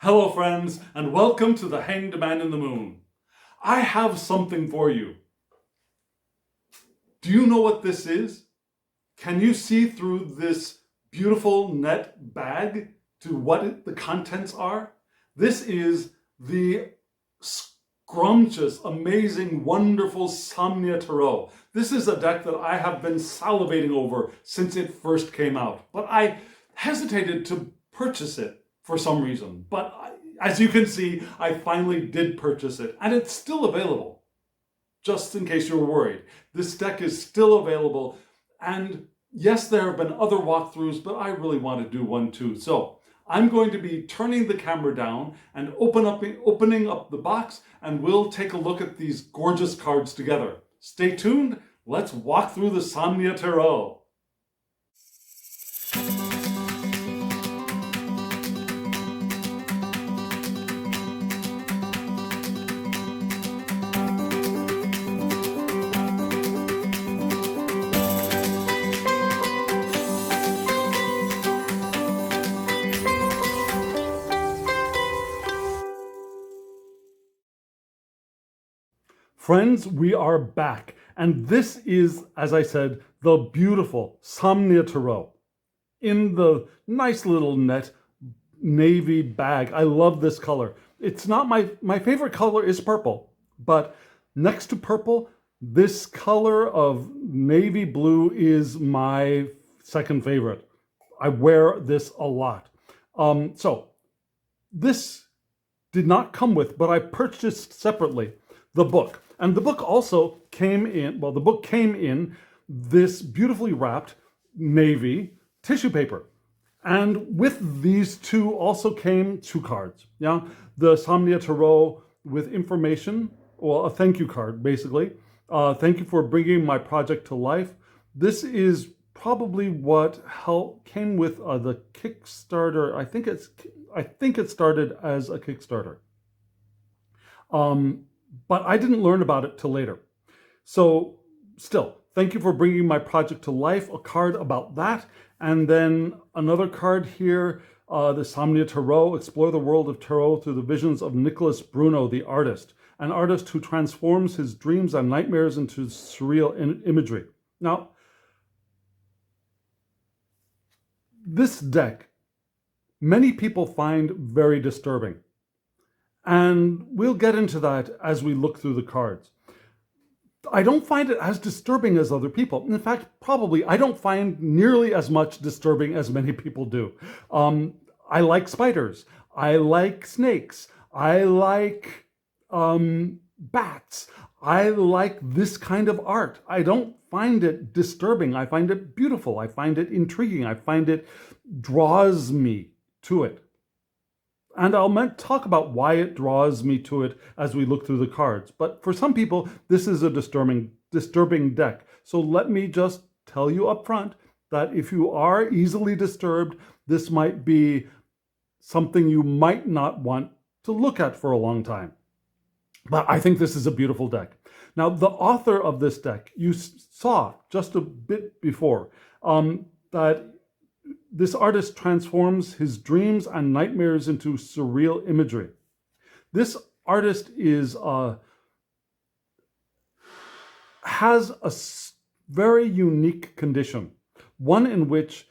Hello friends, and welcome to the Hanged Man in the Moon. I have something for you. Do you know what this is? Can you see through this beautiful net bag to what the contents are? This is the scrumptious, amazing, wonderful Somnia Tarot. This is a deck that I have been salivating over since it first came out, but I hesitated to purchase it for some reason. But as you can see, I finally did purchase it, and it's still available. Just in case you were worried, this deck is still available, and yes, there have been other walkthroughs, but I really want to do one too. So I'm going to be turning the camera down and opening up the box, and we'll take a look at these gorgeous cards together. Stay tuned. Let's walk through the Somnia Tarot. Friends, we are back, and this is, as I said, the beautiful Somnia Tarot in the nice little net navy bag. I love this color. It's not my favorite color is purple, but next to purple, this color of navy blue is my second favorite. I wear this a lot. So this did not come with, but I purchased separately the book. And the book also came in, well, the book came in this beautifully wrapped navy tissue paper. And with these two also came two cards. Yeah, the Somnia Tarot with information, well, a thank you card, basically. Thank you for bringing my project to life. This is probably what came with the Kickstarter. I think it started as a Kickstarter. But I didn't learn about it till later. So still, thank you for bringing my project to life, a card about that. And then another card here, the Somnia Tarot, explore the world of tarot through the visions of Nicolas Bruno, the artist, an artist who transforms his dreams and nightmares into surreal imagery. Now, this deck, many people find very disturbing. And we'll get into that as we look through the cards. I don't find it as disturbing as other people. In fact, probably I don't find nearly as much disturbing as many people do. I like spiders. I like snakes. I like bats. I like this kind of art. I don't find it disturbing. I find it beautiful. I find it intriguing. I find it draws me to it. And I'll talk about why it draws me to it as we look through the cards. But for some people, this is a disturbing deck. So let me just tell you up front that if you are easily disturbed, this might be something you might not want to look at for a long time. But I think this is a beautiful deck. Now, the author of this deck, you saw just a bit before, that this artist transforms his dreams and nightmares into surreal imagery. This artist has a very unique condition, one in which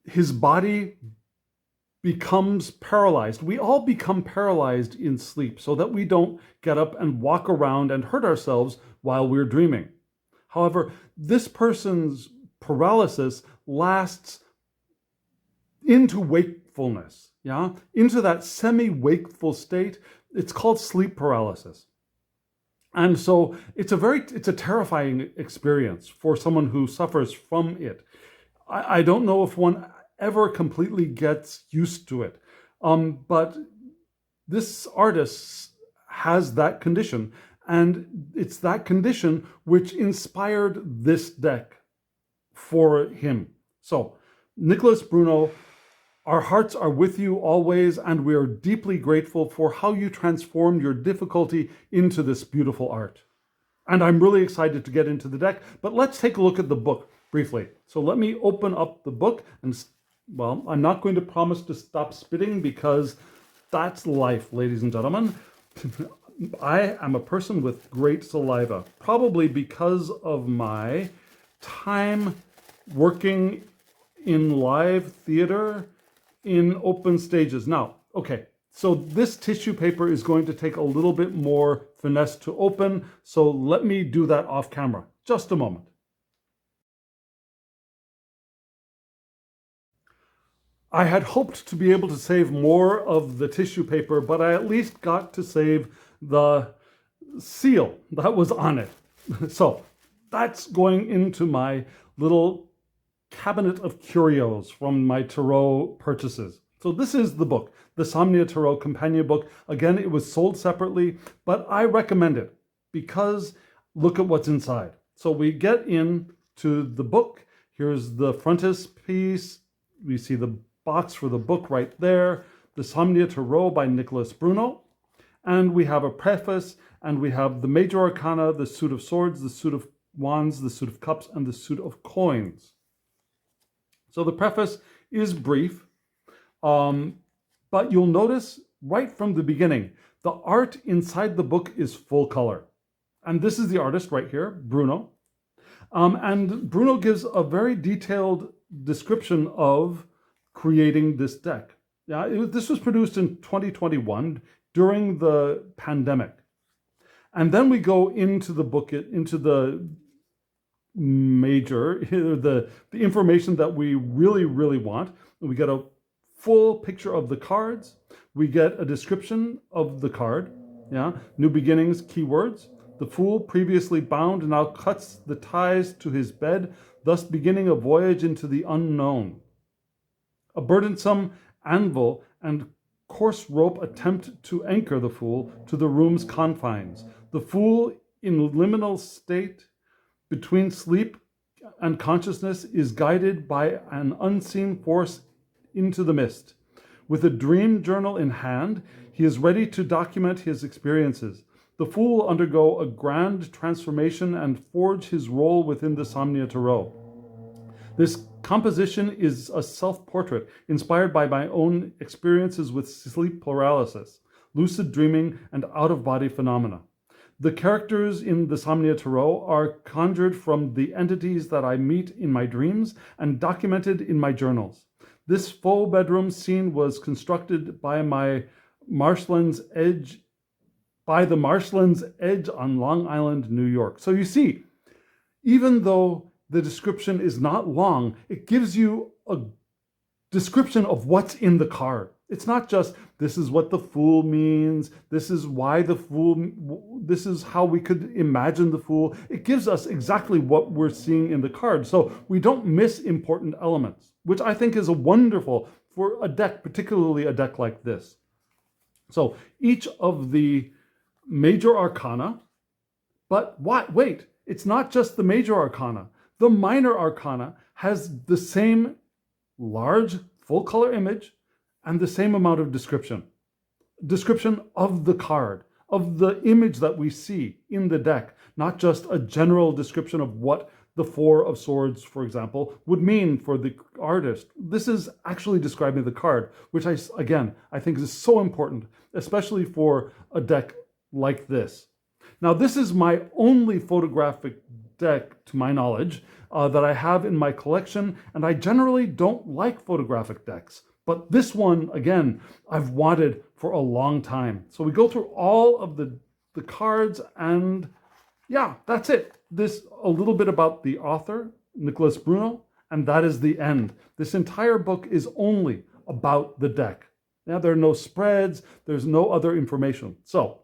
his body becomes paralyzed. We all become paralyzed in sleep so that we don't get up and walk around and hurt ourselves while we're dreaming. However, this person's paralysis lasts into wakefulness, into that semi-wakeful state. It's called sleep paralysis. And so it's a terrifying experience for someone who suffers from it. I don't know if one ever completely gets used to it. But this artist has that condition, and it's that condition which inspired this deck for him. So, Nicolas Bruno, our hearts are with you always, and we are deeply grateful for how you transformed your difficulty into this beautiful art. And I'm really excited to get into the deck, but let's take a look at the book briefly. So let me open up the book, and, well, I'm not going to promise to stop spitting because That's life, ladies and gentlemen. I am a person with great saliva, probably because of my time working in live theater in open stages. Now, okay, so this tissue paper is going to take a little bit more finesse to open, so let me do that off camera. Just a moment. I had hoped to be able to save more of the tissue paper, but I at least got to save the seal that was on it. So that's going into my little cabinet of curios from my tarot purchases. So this is the book, the Somnia Tarot companion book. Again, it was sold separately, but I recommend it because look at what's inside. So we get into the book. Here's the frontispiece. We see the box for the book right there, the Somnia Tarot by Nicolas Bruno. And we have a preface, and we have the major arcana, the suit of swords, the suit of wands, the suit of cups, and the suit of coins. So the preface is brief, but you'll notice right from the beginning, the art inside the book is full color. And this is the artist right here, Bruno. And Bruno gives a very detailed description of creating this deck. This was produced in 2021 during the pandemic. And then we go into the book, into the major, the information that we really, really want. We get a full picture of the cards. We get a description of the card. New beginnings, keywords. The fool, previously bound, now cuts the ties to his bed, thus beginning a voyage into the unknown. A burdensome anvil and coarse rope attempt to anchor the fool to the room's confines. The fool, in liminal state between sleep and consciousness, is guided by an unseen force into the mist. With a dream journal in hand, he is ready to document his experiences. The fool will undergo a grand transformation and forge his role within the Somnia Tarot. This composition is a self-portrait inspired by my own experiences with sleep paralysis, lucid dreaming, and out-of-body phenomena. The characters in the Somnia Tarot are conjured from the entities that I meet in my dreams and documented in my journals. This faux bedroom scene was constructed by the Marshlands Edge on Long Island, New York. So you see, even though the description is not long, it gives you a description of what's in the card. It's not just, this is what the fool means, this is why the fool, this is how we could imagine the fool. It gives us exactly what we're seeing in the card, so we don't miss important elements, which I think is wonderful for a deck, particularly a deck like this. So each of the major arcana, but wait, it's not just the major arcana. The minor arcana has the same large full color image and the same amount of description of the card, of the image that we see in the deck, not just a general description of what the Four of Swords, for example, would mean for the artist. This is actually describing the card, which I think is so important, especially for a deck like this. Now, this is my only photographic deck, to my knowledge, that I have in my collection, and I generally don't like photographic decks. But this one, again, I've wanted for a long time. So we go through all of the cards, and yeah, that's it. This a little bit about the author, Nicolas Bruno, and that is the end. This entire book is only about the deck. Now, there are no spreads, there's no other information. So,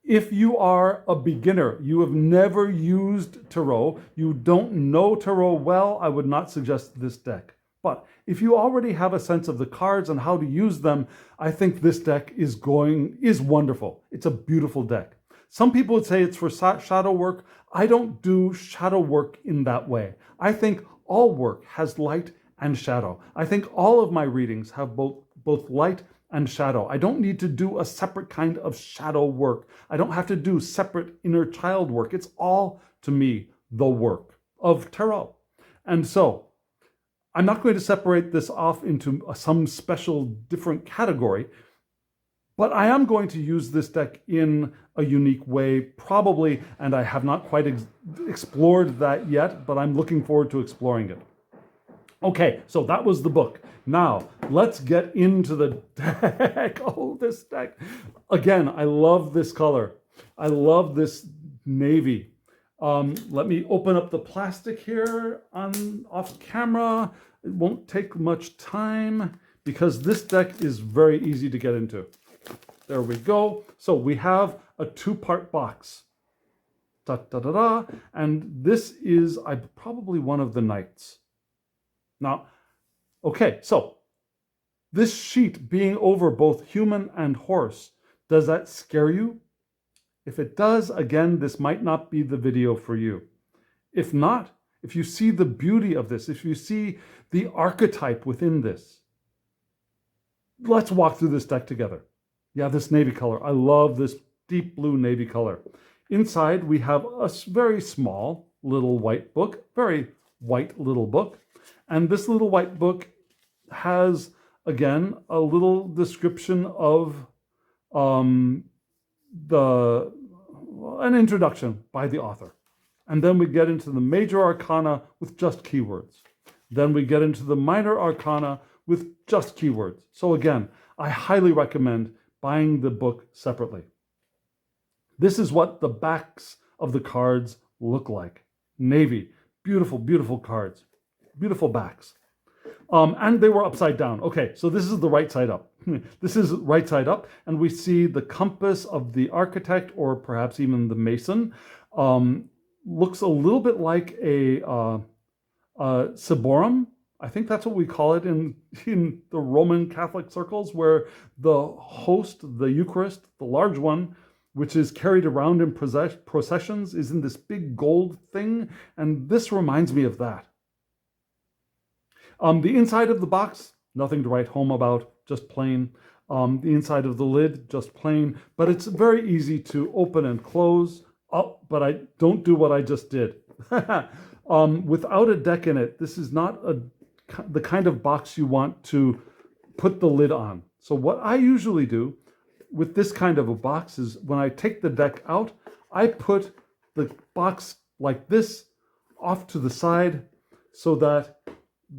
if you are a beginner, you have never used tarot, you don't know tarot well, I would not suggest this deck. But if you already have a sense of the cards and how to use them, I think this deck is wonderful. It's a beautiful deck. Some people would say it's for shadow work. I don't do shadow work in that way. I think all work has light and shadow. I think all of my readings have both light and shadow. I don't need to do a separate kind of shadow work. I don't have to do separate inner child work. It's all, to me, the work of tarot. And so, I'm not going to separate this off into some special different category But I am going to use this deck in a unique way, probably, and I have not quite explored that yet, but I'm looking forward to exploring it. Okay, so that was the book. Now, let's get into the deck. Oh, this deck. Again, I love this color. I love this navy. Let me open up the plastic here off camera. It won't take much time because this deck is very easy to get into. There we go. So we have a two-part box. Da, da, da, da. And this is probably one of the knights. Now, okay, so this sheet being over both human and horse, does that scare you? If it does, again, this might not be the video for you. If not, if you see the beauty of this, if you see the archetype within this, let's walk through this deck together. Yeah, this navy color. I love this deep blue navy color. Inside, we have a very small little white book, very white little book. And this little white book has, again, a little description of an introduction by the author. And then we get into the major arcana with just keywords. Then we get into the minor arcana with just keywords. So again, I highly recommend buying the book separately. This is what the backs of the cards look like. Navy, beautiful, beautiful cards, beautiful backs. And they were upside down. Okay, so this is the right side up. This is right side up, and we see the compass of the architect, or perhaps even the mason. Looks a little bit like a ciborium. I think that's what we call it in the Roman Catholic circles, where the host, the Eucharist, the large one, which is carried around in processions, is in this big gold thing, and this reminds me of that. The inside of the box, nothing to write home about, just plain. The inside of the lid, just plain, but it's very easy to open and close. Oh, but I don't do what I just did. Without a deck in it, this is not the kind of box you want to put the lid on. So what I usually do with this kind of a box is when I take the deck out, I put the box like this off to the side so that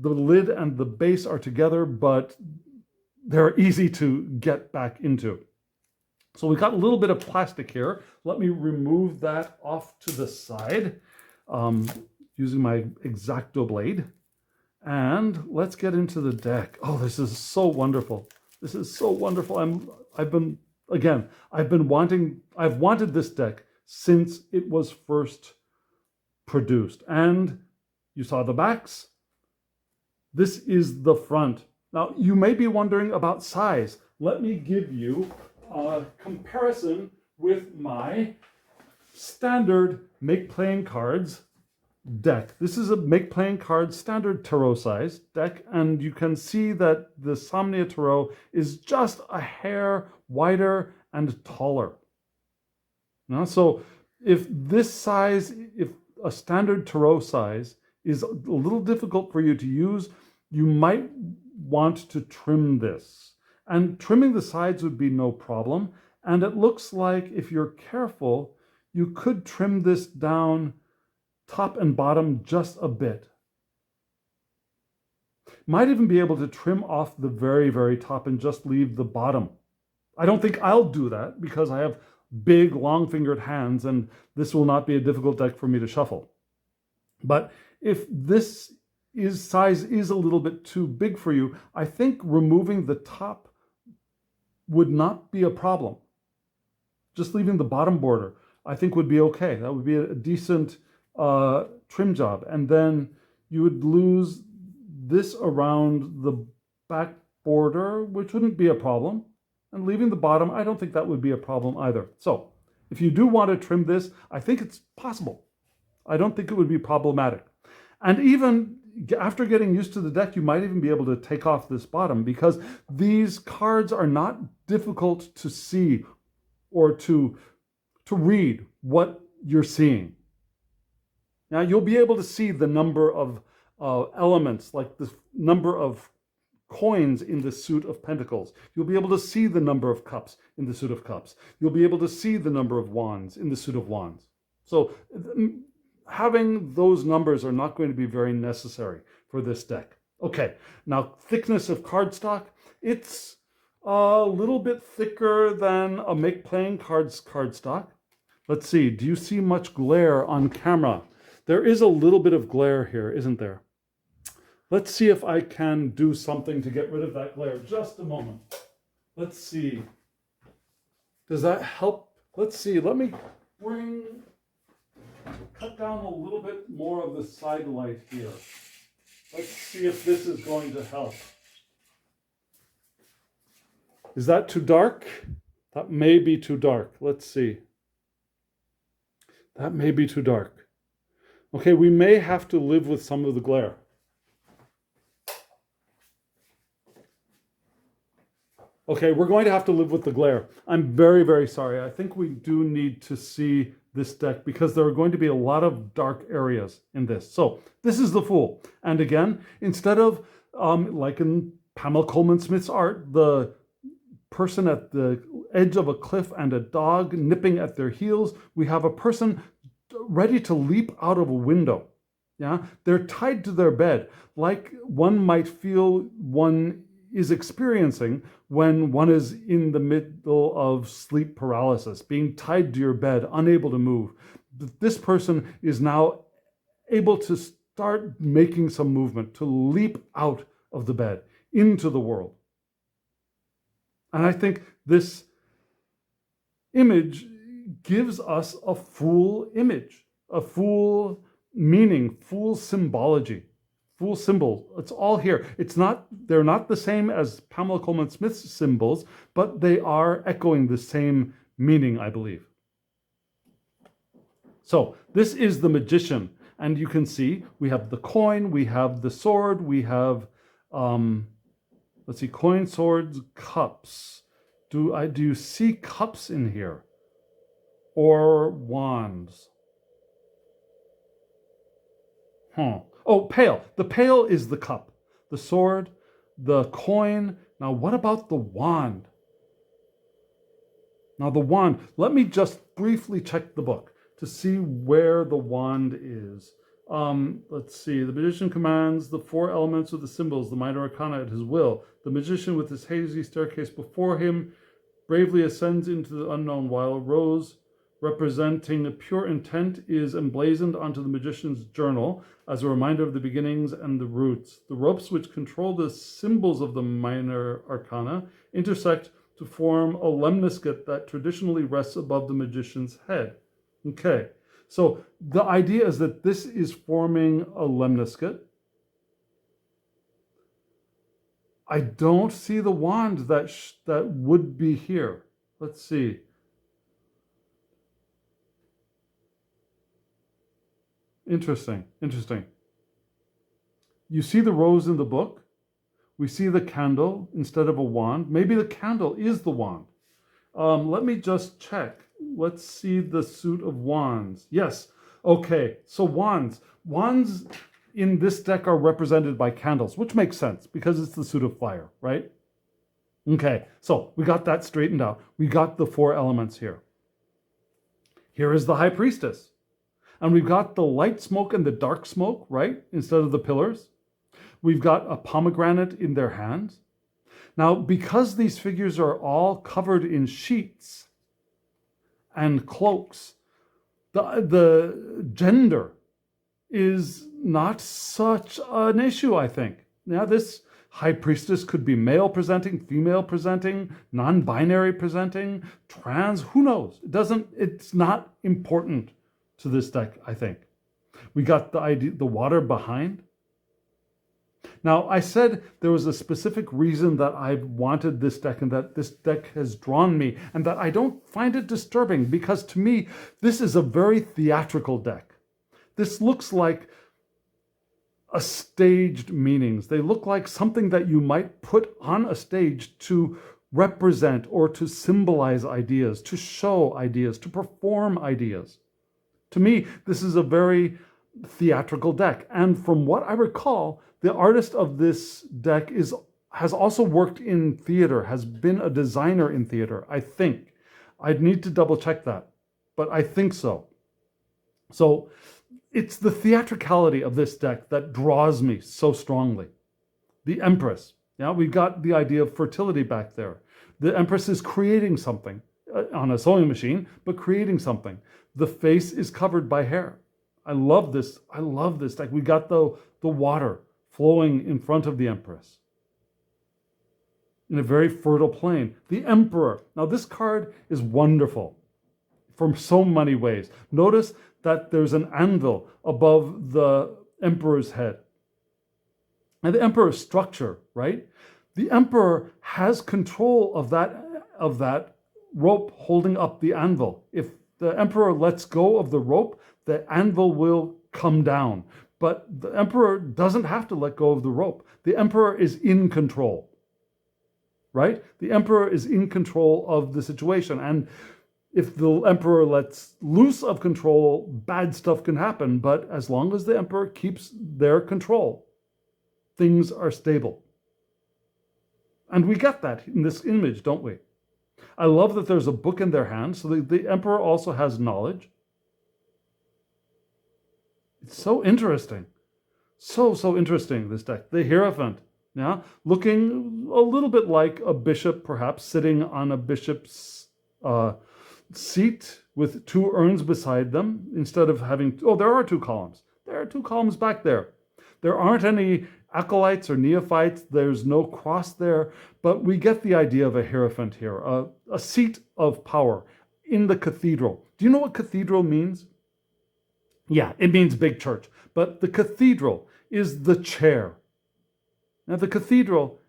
the lid and the base are together, but they're easy to get back into. So we've got a little bit of plastic here. Let me remove that off to the side using my X-Acto blade. And let's get into the deck. Oh, this is so wonderful. This is so wonderful. I've wanted this deck since it was first produced. And you saw the backs. This is the front. Now, you may be wondering about size. Let me give you a comparison with my standard Make Playing Cards deck. This is a Make Playing Cards standard tarot size deck, and you can see that the Somnia Tarot is just a hair wider and taller. Now, so if a standard tarot size is a little difficult for you to use, you might want to trim this. And trimming the sides would be no problem. And it looks like if you're careful, you could trim this down top and bottom just a bit. Might even be able to trim off the very, very top and just leave the bottom. I don't think I'll do that because I have big, long-fingered hands, and this will not be a difficult deck for me to shuffle. But if this size is a little bit too big for you, I think removing the top would not be a problem. Just leaving the bottom border, I think, would be okay. That would be a decent trim job. And then you would lose this around the back border, which wouldn't be a problem. And leaving the bottom, I don't think that would be a problem either. So if you do want to trim this, I think it's possible. I don't think it would be problematic. And even after getting used to the deck, you might even be able to take off this bottom, because these cards are not difficult to see or to read what you're seeing. Now, you'll be able to see the number of elements, like the number of coins in the suit of pentacles. You'll be able to see the number of cups in the suit of cups. You'll be able to see the number of wands in the suit of wands. So having those numbers are not going to be very necessary for this deck. Okay, now thickness of cardstock. It's a little bit thicker than a Make Playing Cards cardstock. Let's see, do you see much glare on camera? There is a little bit of glare here, isn't there? Let's see if I can do something to get rid of that glare. Just a moment. Let's see. Does that help? Let's see, let me cut down a little bit more of the side light here. Let's see if this is going to help. Is that too dark? That may be too dark. Let's see. That may be too dark. Okay, we may have to live with some of the glare. Okay, we're going to have to live with the glare. I'm very, very sorry. I think we do need to see this deck because there are going to be a lot of dark areas in this. So this is the Fool. And again, instead of, like in Pamela Coleman Smith's art, the person at the edge of a cliff and a dog nipping at their heels, we have a person ready to leap out of a window. Yeah, they're tied to their bed, like one might feel one is experiencing when one is in the middle of sleep paralysis, being tied to your bed, unable to move. This person is now able to start making some movement, to leap out of the bed into the world. And I think this image gives us a Fool image, a Fool meaning, Fool symbology, Fool symbol. It's all here. They're not the same as Pamela Coleman Smith's symbols, but they are echoing the same meaning, I believe. So this is the Magician. And you can see we have the coin, we have the sword, we have, let's see, coin, swords, cups. Do you see cups in here? Or wands? Oh, pail. The pail is the cup. The sword, the coin. Now, what about the wand? Now, the wand, let me just briefly check the book to see where the wand is. Let's see. The magician commands the 4 elements of the symbols, the minor arcana at his will. The magician, with his hazy staircase before him, bravely ascends into the unknown, while a rose representing a pure intent is emblazoned onto the magician's journal as a reminder of the beginnings and the roots. The ropes which control the symbols of the minor arcana intersect to form a lemniscate that traditionally rests above the magician's head. Okay, so the idea is that this is forming a lemniscate. I don't see the wand that would be here. Let's see. Interesting. You see the rose in the book. We see the candle instead of a wand. Maybe the candle is the wand. Let me just check. Let's see the suit of wands. Yes. Okay. So wands. Wands in this deck are represented by candles, which makes sense because it's the suit of fire, right? Okay. So we got that straightened out. We got the 4 elements here. Here is the High Priestess. And we've got the light smoke and the dark smoke, right? Instead of the pillars. We've got a pomegranate in their hands. Now, because these figures are all covered in sheets and cloaks, the gender is not such an issue, I think. Now, this High Priestess could be male presenting, female presenting, non-binary presenting, trans, who knows? It's not important to this deck, I think. We got the water behind. Now, I said there was a specific reason that I wanted this deck and that this deck has drawn me and that I don't find it disturbing because to me, this is a very theatrical deck. This looks like a staged meanings. They look like something that you might put on a stage to represent or to symbolize ideas, to show ideas, to perform ideas. To me, this is a very theatrical deck. And from what I recall, the artist of this deck is has also worked in theater, has been a designer in theater, I think. I'd need to double check that, but I think so. So it's the theatricality of this deck that draws me so strongly. The Empress. Yeah, we've got the idea of fertility back there. The Empress is creating something on a sewing machine, but creating something. The face is covered by hair. I love this. I love this deck. We got the water flowing in front of the Empress in a very fertile plain. The Emperor. Now this card is wonderful from so many ways. Notice that there's an anvil above the Emperor's head. And the Emperor's structure, right? The Emperor has control of that rope holding up the anvil. If the Emperor lets go of the rope, the anvil will come down. But the Emperor doesn't have to let go of the rope. The Emperor is in control, right? The Emperor is in control of the situation. And if the Emperor lets loose of control, bad stuff can happen. But as long as the Emperor keeps their control, things are stable. And we get that in this image, don't we? I love that there's a book in their hand, so the Emperor also has knowledge. It's so interesting. So interesting, this deck. The Hierophant, yeah? Looking a little bit like a bishop, perhaps, sitting on a bishop's seat with two urns beside them, instead of having... Oh, there are two columns. There are two columns back there. There aren't any acolytes or neophytes. There's no cross there. But we get the idea of a Hierophant here, a seat of power in the cathedral. Do you know what cathedral means? Yeah, it means big church. But the cathedral is the chair. Now, the cathedral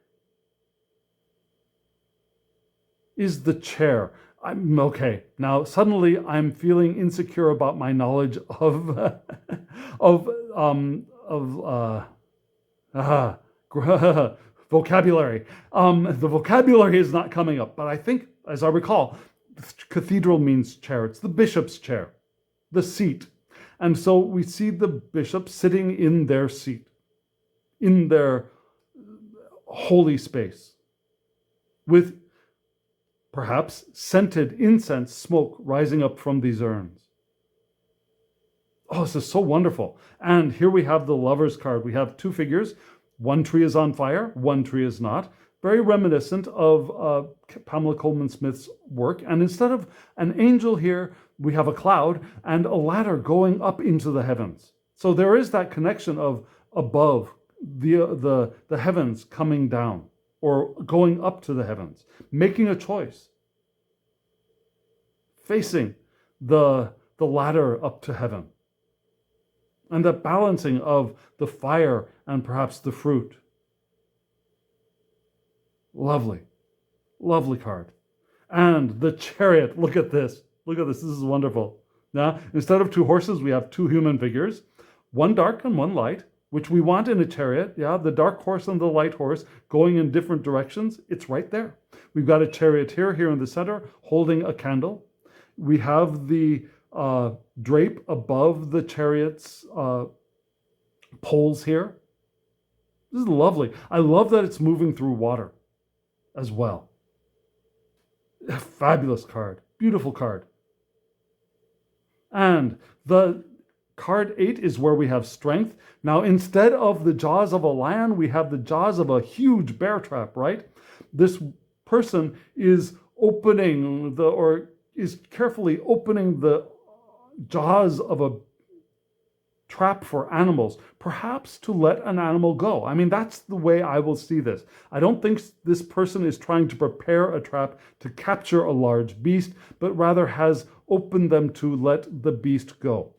is the chair. Okay, now suddenly I'm feeling insecure about my knowledge of vocabulary. The vocabulary is not coming up, but I think, as I recall, cathedral means chair. It's the bishop's chair, the seat. And so we see the bishop sitting in their seat, in their holy space, with perhaps scented incense smoke rising up from these urns. Oh, this is so wonderful. And here we have the Lover's card. We have two figures. One tree is on fire, one tree is not. Very reminiscent of Pamela Coleman Smith's work. And instead of an angel here, we have a cloud and a ladder going up into the heavens. So there is that connection of above, the heavens coming down, or going up to the heavens, making a choice, facing the ladder up to heaven. And the balancing of the fire and perhaps the fruit. Lovely, lovely card. And the Chariot, look at this. Look at this, this is wonderful. Now, instead of two horses, we have two human figures, one dark and one light, which we want in a chariot. Yeah, the dark horse and the light horse going in different directions. It's right there. We've got a charioteer here in the center holding a candle. We have the drape above the chariot's poles here. This is lovely. I love that it's moving through water as well. A fabulous card. Beautiful card. And the card 8 is where we have strength. Now, instead of the jaws of a lion, we have the jaws of a huge bear trap, right? This person is is carefully opening the jaws of a trap for animals, perhaps to let an animal go. I mean, that's the way I will see this. I don't think this person is trying to prepare a trap to capture a large beast, but rather has opened them to let the beast go.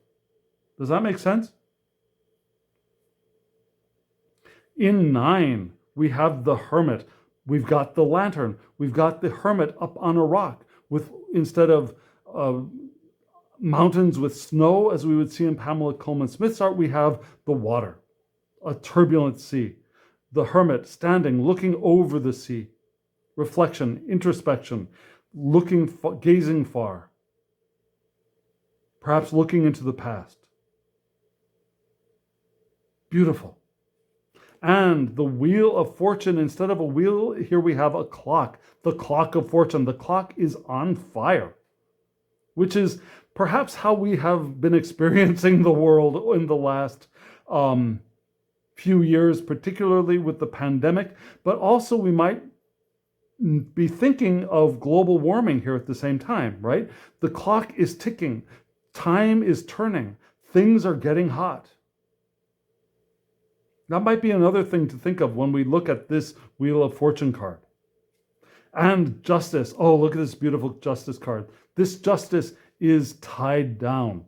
Does that make sense? In 9, we have the Hermit. We've got the lantern. We've got the Hermit up on a rock with, instead of mountains with snow, as we would see in Pamela Coleman Smith's art, we have the water, a turbulent sea. The Hermit standing, looking over the sea. Reflection, introspection, gazing far. Perhaps looking into the past. Beautiful. And the wheel of fortune, instead of a wheel, here we have a clock. The clock of fortune. The clock is on fire, which is perhaps how we have been experiencing the world in the last few years, particularly with the pandemic. But also we might be thinking of global warming here at the same time, right? The clock is ticking. Time is turning. Things are getting hot. That might be another thing to think of when we look at this Wheel of Fortune card. And justice. Oh, look at this beautiful justice card. This justice is tied down.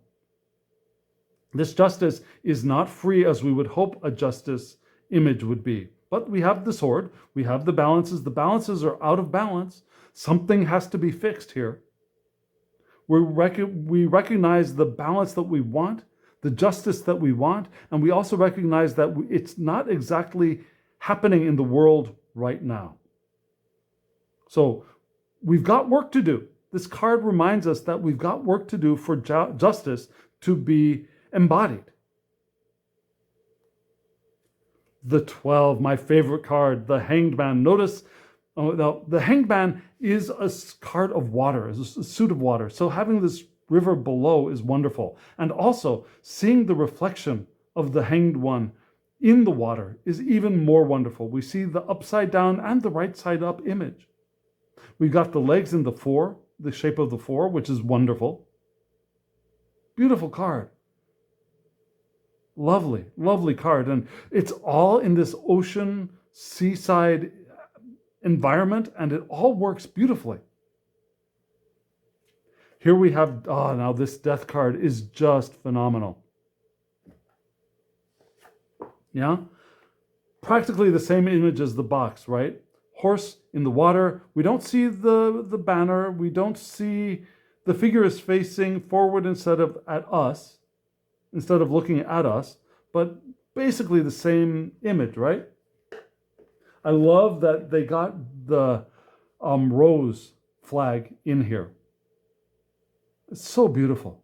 This justice is not free as we would hope a justice image would be. But we have the sword. We have the balances. The balances are out of balance. Something has to be fixed here. We recognize the balance that we want, the justice that we want, and we also recognize that it's not exactly happening in the world right now. So we've got work to do. This card reminds us that we've got work to do for justice to be embodied. The 12, my favorite card, the Hanged Man. Notice the Hanged Man is a card of water, is a suit of water. So having this river below is wonderful. And also seeing the reflection of the hanged one in the water is even more wonderful. We see the upside down and the right side up image. We've got the legs in the four, the shape of the four, which is wonderful. Beautiful card. Lovely, lovely card. And it's all in this ocean, seaside environment, and it all works beautifully. Here we have, now this death card is just phenomenal. Yeah? Practically the same image as the box, right? Horse in the water. We don't see the banner. We don't see the figure is facing forward instead of at us, instead of looking at us, but basically the same image, right? I love that they got the rose flag in here. It's so beautiful.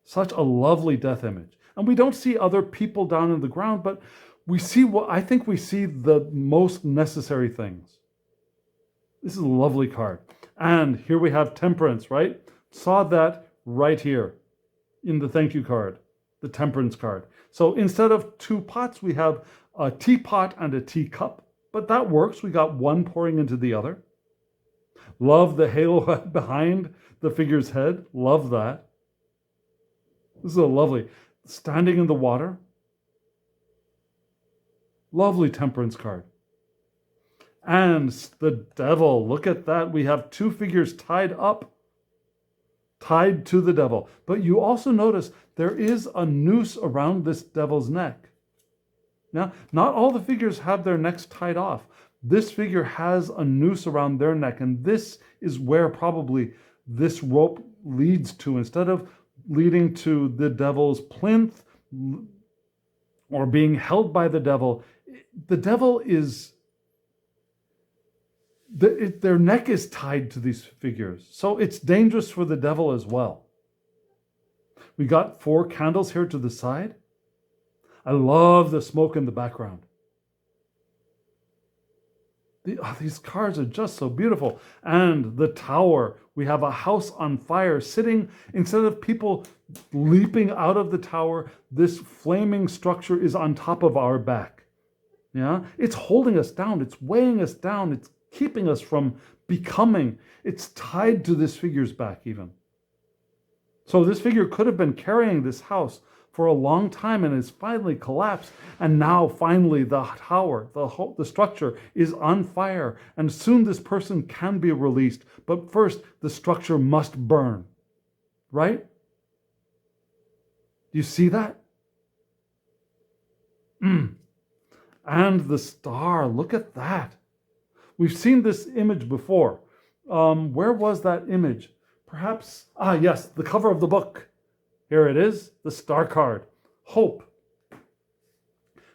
Such a lovely death image. And we don't see other people down in the ground, but we see what I think we see the most necessary things. This is a lovely card. And here we have temperance, right? Saw that right here in the thank you card, the temperance card. So instead of two pots, we have a teapot and a teacup, but that works. We got one pouring into the other. Love the halo behind the figure's head. Love that. This is a lovely, standing in the water. Lovely temperance card. And the devil, look at that. We have two figures tied up, tied to the devil. But you also notice there is a noose around this devil's neck. Now, not all the figures have their necks tied off. This figure has a noose around their neck, and this is where probably this rope leads to. Instead of leading to the devil's plinth or being held by the devil is... their neck is tied to these figures. So it's dangerous for the devil as well. We got 4 candles here to the side. I love the smoke in the background. These cards are just so beautiful. And the tower, we have a house on fire sitting, instead of people leaping out of the tower, this flaming structure is on top of our back. Yeah, it's holding us down. It's weighing us down. It's keeping us from becoming. It's tied to this figure's back even. So this figure could have been carrying this house for a long time and has finally collapsed. And now finally the tower, the structure is on fire. And soon this person can be released. But first the structure must burn. Right? Do you see that? And the star, look at that. We've seen this image before. Where was that image? Perhaps, yes, the cover of the book. Here it is, the star card. Hope.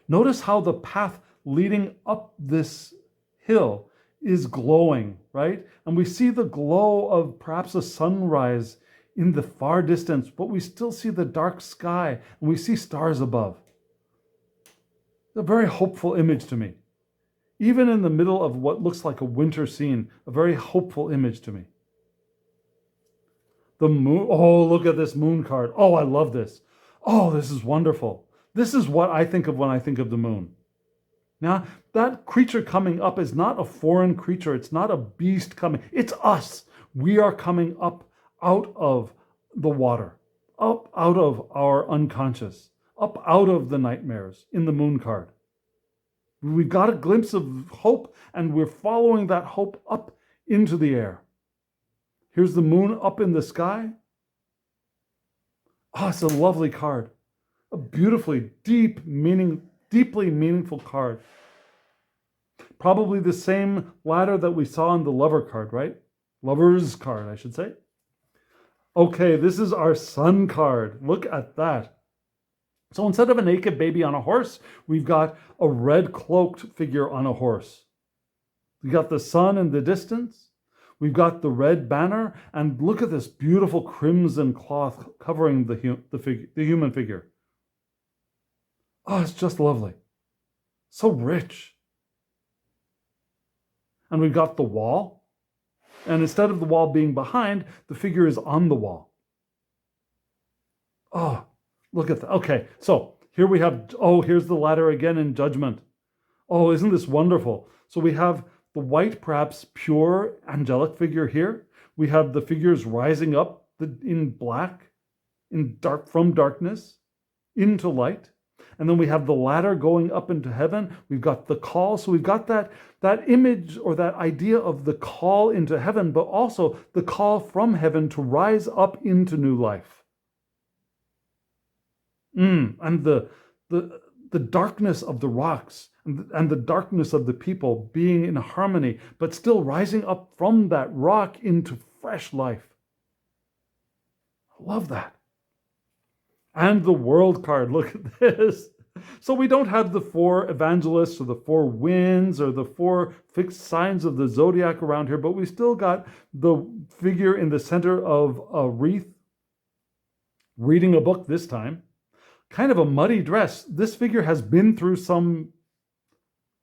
Notice how the path leading up this hill is glowing, right? And we see the glow of perhaps a sunrise in the far distance, but we still see the dark sky and we see stars above. A very hopeful image to me. Even in the middle of what looks like a winter scene, a very hopeful image to me. The moon, oh, look at this moon card. Oh, I love this. Oh, this is wonderful. This is what I think of when I think of the moon. Now, that creature coming up is not a foreign creature. It's not a beast coming. It's us. We are coming up out of the water, up out of our unconscious, up out of the nightmares in the moon card. We got a glimpse of hope, and we're following that hope up into the air. Here's the moon up in the sky. Oh, it's a lovely card. A beautifully deeply meaningful card. Probably the same ladder that we saw in the lover card, right? Lover's card, I should say. Okay, this is our sun card. Look at that. So instead of a naked baby on a horse, we've got a red cloaked figure on a horse. We got the sun in the distance. We've got the red banner, and look at this beautiful crimson cloth covering the human figure. Oh, it's just lovely. So rich. And we've got the wall, and instead of the wall being behind, the figure is on the wall. Oh, look at that. Okay, so here we have, oh, here's the ladder again in judgment. Oh, isn't this wonderful? So we have the white, perhaps pure angelic figure here. We have the figures rising up in black, from darkness into light. And then we have the ladder going up into heaven. We've got the call. So we've got that image or that idea of the call into heaven, but also the call from heaven to rise up into new life. And the darkness of the rocks and the darkness of the people being in harmony, but still rising up from that rock into fresh life. I love that. And the world card, look at this. So we don't have the 4 evangelists or the 4 winds or the 4 fixed signs of the zodiac around here, but we still got the figure in the center of a wreath, reading a book this time. Kind of a muddy dress. This figure has been through some,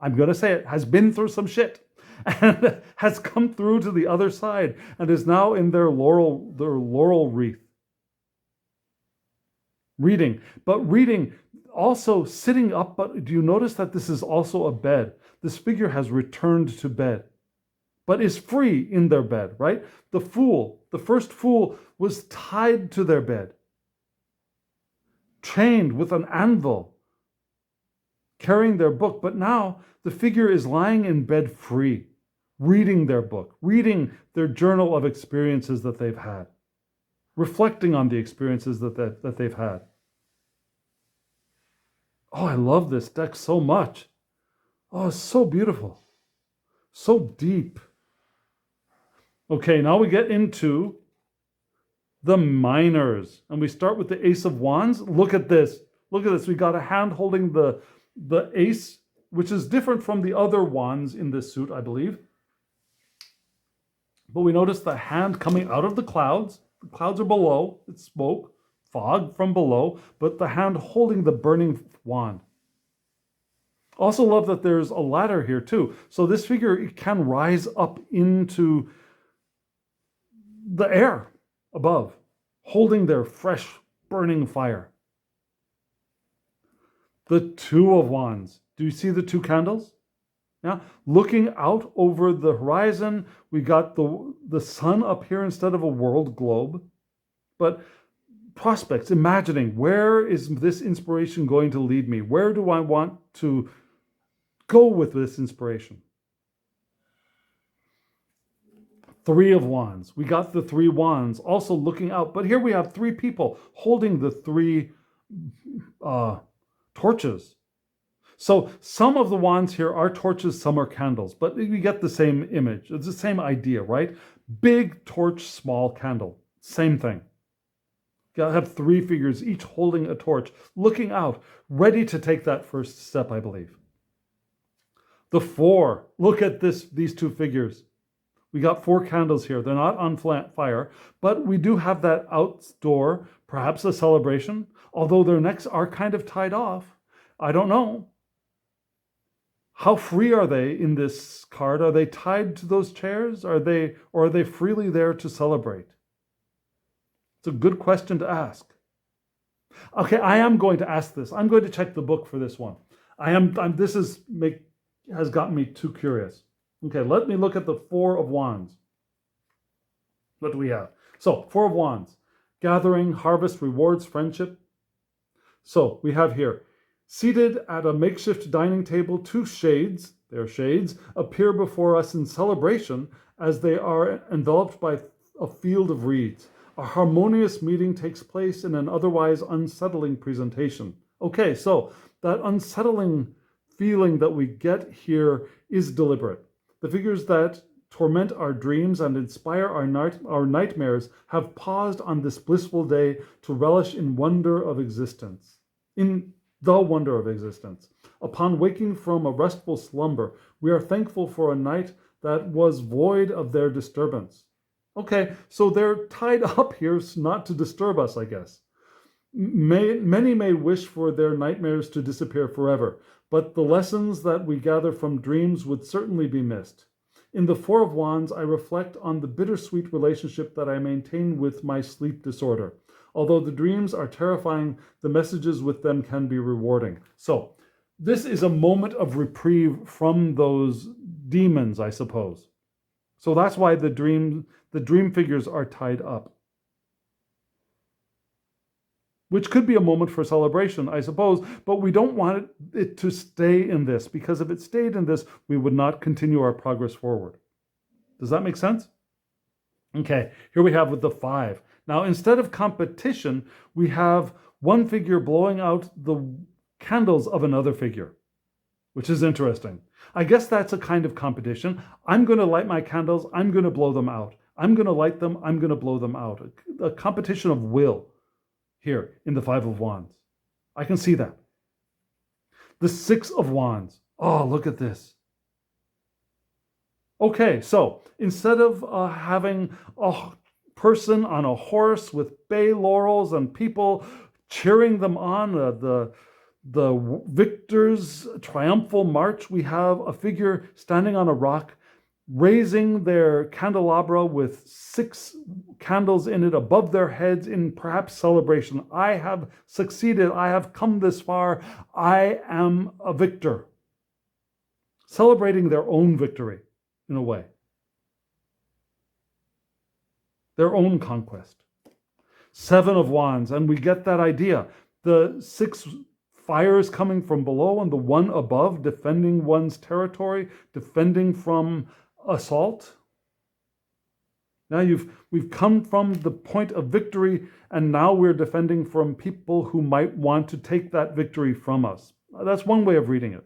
I'm going to say it, has been through some shit and has come through to the other side and is now in their laurel wreath. Reading, also sitting up, but do you notice that this is also a bed? This figure has returned to bed, but is free in their bed, right? The first fool was tied to their bed, chained with an anvil, carrying their book, but now the figure is lying in bed free, reading their book, reading their journal of experiences that they've had, reflecting on the experiences that they've had. Oh, I love this deck so much. Oh, it's so beautiful. So deep. Okay, now we get into the minors. And we start with the Ace of Wands. Look at this. Look at this. We got a hand holding the ace, which is different from the other wands in this suit, I believe. But we notice the hand coming out of the clouds. The clouds are below. It's smoke, fog from below, but the hand holding the burning wand. Also love that there's a ladder here too. So this figure can rise up into the air above, holding their fresh burning fire. The Two of Wands. Do you see the 2 candles? Yeah, looking out over the horizon, we got the sun up here instead of a world globe. But prospects, imagining, where is this inspiration going to lead me? Where do I want to go with this inspiration? 3 of Wands. We got the 3 wands also looking out. But here we have 3 people holding the 3 torches. So some of the wands here are torches, some are candles, but we get the same image. It's the same idea, right? Big torch, small candle. Same thing. You gotta have 3 figures, each holding a torch, looking out, ready to take that first step, I believe. The 4, look at these 2 figures. We got 4 candles here. They're not on fire, but we do have that outdoor, perhaps a celebration, although their necks are kind of tied off. I don't know. How free are they in this card? Are they tied to those chairs? Or are they freely there to celebrate? It's a good question to ask. Okay, I am going to ask this. I'm going to check the book for this one. Has gotten me too curious. Okay, let me look at the Four of Wands. What do we have? So, Four of Wands. Gathering, harvest, rewards, friendship. So, we have here, seated at a makeshift dining table, two shades, their shades, appear before us in celebration as they are enveloped by a field of reeds. A harmonious meeting takes place in an otherwise unsettling presentation. Okay, so that unsettling feeling that we get here is deliberate. The figures that torment our dreams and inspire our nightmares have paused on this blissful day to relish in wonder of existence. In the wonder of existence. Upon waking from a restful slumber, we are thankful for a night that was void of their disturbance. Okay, so they're tied up here not to disturb us, I guess. Many may wish for their nightmares to disappear forever, but the lessons that we gather from dreams would certainly be missed. In the Four of Wands, I reflect on the bittersweet relationship that I maintain with my sleep disorder. Although the dreams are terrifying, the messages with them can be rewarding. So, this is a moment of reprieve from those demons, I suppose. So that's why the dream figures are tied up. Which could be a moment for celebration, I suppose, but we don't want it to stay in this, because if it stayed in this, we would not continue our progress forward. Does that make sense? Okay, here we have with the Five. Now, instead of competition, we have one figure blowing out the candles of another figure, which is interesting. I guess that's a kind of competition. I'm going to light my candles. I'm going to blow them out. I'm going to light them. I'm going to blow them out. A competition of will here in the Five of Wands. I can see that. The Six of Wands. Oh, look at this. Okay, so instead of having a person on a horse with bay laurels and people cheering them on, the victor's triumphal march, we have a figure standing on a rock, raising their candelabra with 6 candles in it above their heads in perhaps celebration. I have succeeded. I have come this far. I am a victor. Celebrating their own victory, in a way. Their own conquest. 7 of Wands, and we get that idea. The 6 fires coming from below and the one above defending one's territory, defending from assault. Now we've come from the point of victory, and now we're defending from people who might want to take that victory from us. That's one way of reading it.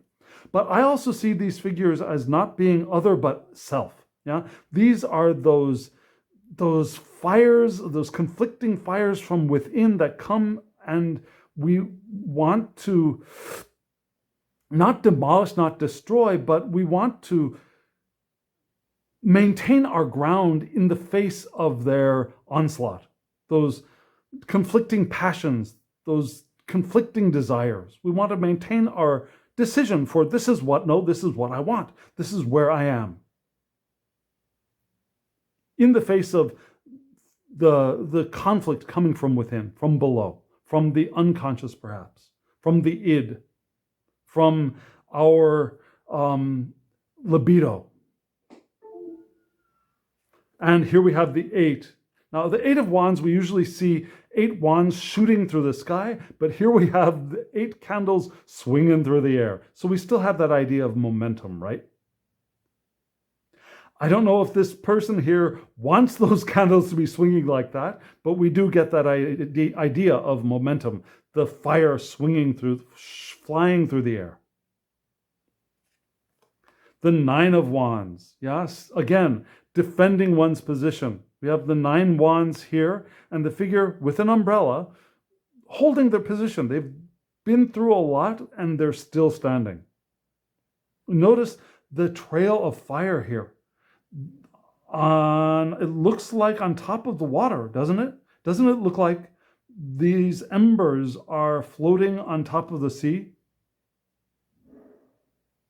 But I also see these figures as not being other but self. Yeah, these are those fires, those conflicting fires from within that come, and we want to not demolish, not destroy, but we want to maintain our ground in the face of their onslaught. Those conflicting passions, those conflicting desires. We want to maintain our decision for this is what I want. This is where I am. In the face of the conflict coming from within, from below, from the unconscious perhaps, from the id, from our libido. And here we have the 8. Now, the 8 of Wands, we usually see 8 wands shooting through the sky, but here we have the 8 candles swinging through the air. So we still have that idea of momentum, right? I don't know if this person here wants those candles to be swinging like that, but we do get that idea of momentum, the fire swinging through, flying through the air. The 9 of Wands, yes, again, defending one's position. We have the 9 wands here, and the figure with an umbrella holding their position. They've been through a lot, and they're still standing. Notice the trail of fire here. It looks like on top of the water, doesn't it? Doesn't it look like these embers are floating on top of the sea?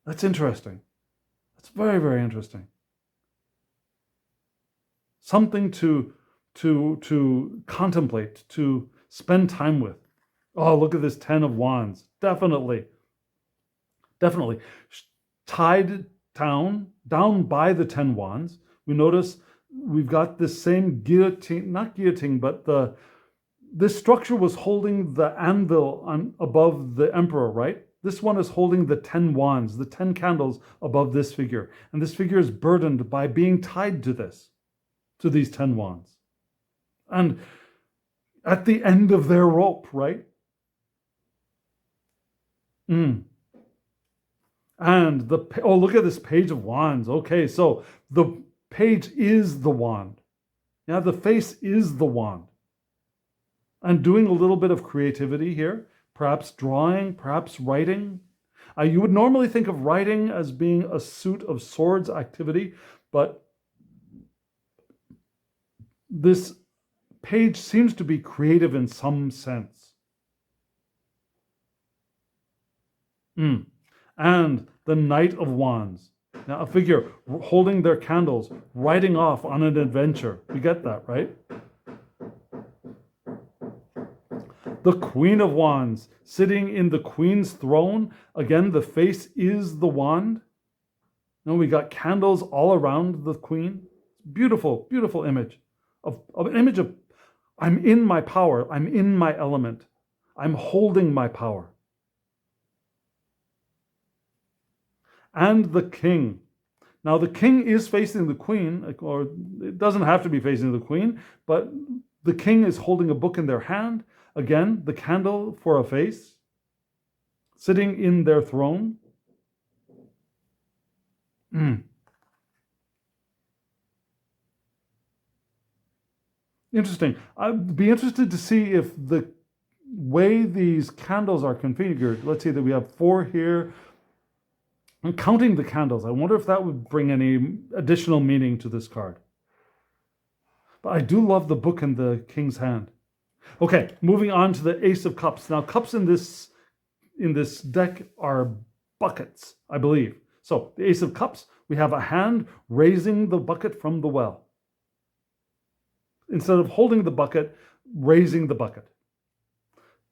That's interesting. That's very, very interesting. Something to contemplate, to spend time with. Oh, look at this 10 of Wands. Definitely. Definitely. Tied down by the 10 Wands. We notice we've got this same guillotine, not guillotine, but this structure was holding the anvil above the emperor, right? This one is holding the 10 wands, the 10 candles above this figure. And this figure is burdened by being tied to these 10 wands. And at the end of their rope, right? And look at this page of wands. Okay, so the page is the wand. Yeah, the face is the wand. And doing a little bit of creativity here, perhaps drawing, perhaps writing. You would normally think of writing as being a suit of swords activity, but this page seems to be creative in some sense. And the Knight of Wands. Now, a figure holding their candles, riding off on an adventure. We get that, right? The Queen of Wands, sitting in the Queen's throne. Again, the face is the wand. Now we got candles all around the Queen. Beautiful, beautiful image. Of an image of, I'm in my power. I'm in my element. I'm holding my power. And the King. Now the King is facing the Queen, or it doesn't have to be facing the Queen, but the King is holding a book in their hand. Again, the candle for a face, sitting in their throne. Interesting. I'd be interested to see if the way these candles are configured, let's see that we have 4 here. I'm counting the candles. I wonder if that would bring any additional meaning to this card. But I do love the book in the King's hand. Okay, moving on to the Ace of Cups. Now, cups in this deck are buckets, I believe. So, the Ace of Cups, we have a hand raising the bucket from the well. Instead of holding the bucket, raising the bucket.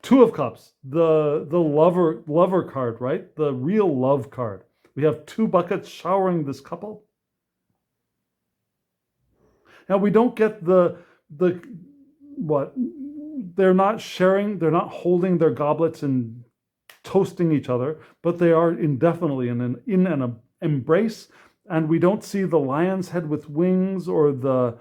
2 of Cups, the lover card, right? The real love card. We have 2 buckets showering this couple. Now, we don't get what? They're not sharing, they're not holding their goblets and toasting each other, but they are indefinitely in an embrace. And we don't see the lion's head with wings or the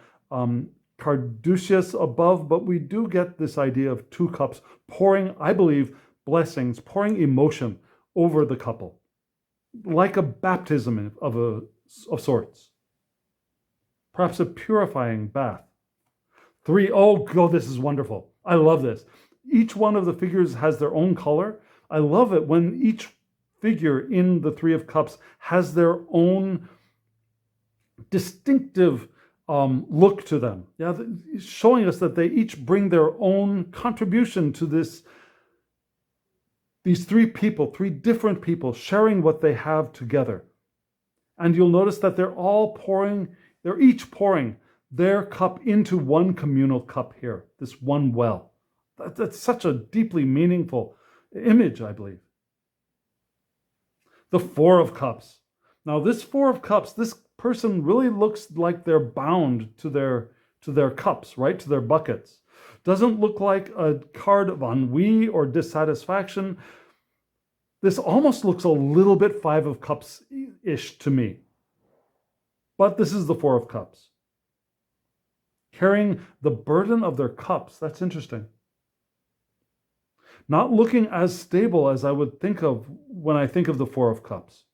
caduceus above, but we do get this idea of 2 cups pouring, I believe, blessings, pouring emotion over the couple, like a baptism of sorts, perhaps a purifying bath. 3, oh God, this is wonderful. I love this. Each one of the figures has their own color. I love it when each figure in the 3 of Cups has their own distinctive look to them. Yeah, showing us that they each bring their own contribution to these 3 people, 3 different people sharing what they have together. And you'll notice that they're each pouring their cup into one communal cup here, this one well. That's such a deeply meaningful image, I believe. The 4 of Cups. Now, this 4 of Cups, this person really looks like they're bound to their cups, right? To their buckets. Doesn't look like a card of ennui or dissatisfaction. This almost looks a little bit 5 of Cups-ish to me. But this is the 4 of Cups. Carrying the burden of their cups. That's interesting. Not looking as stable as I would think of when I think of the 4 of Cups.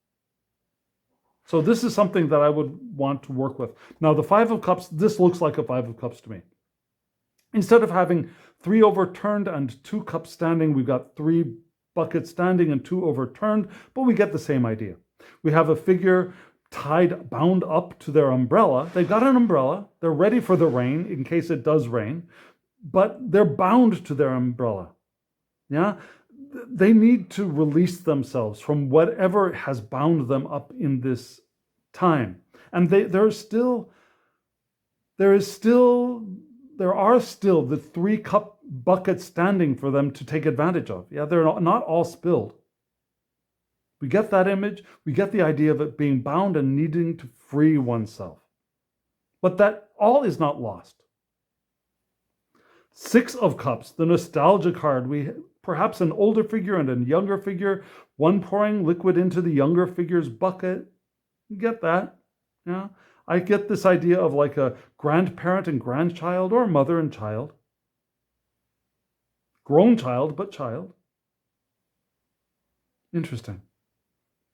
So this is something that I would want to work with. Now, the 5 of Cups, this looks like a 5 of Cups to me. Instead of having 3 overturned and 2 cups standing, we've got 3 buckets standing and 2 overturned, but we get the same idea. We have a figure bound up to their umbrella. They've got an umbrella. They're ready for the rain in case it does rain, but they're bound to their umbrella. Yeah, they need to release themselves from whatever has bound them up in this time. And there are still the 3-cup buckets standing for them to take advantage of. Yeah, they're not all spilled. We get that image. We get the idea of it being bound and needing to free oneself. But that all is not lost. 6 of Cups, the nostalgia card. We perhaps an older figure and a younger figure, one pouring liquid into the younger figure's bucket. You get that? Yeah. I get this idea of like a grandparent and grandchild, or mother and child. Grown child, but child. Interesting.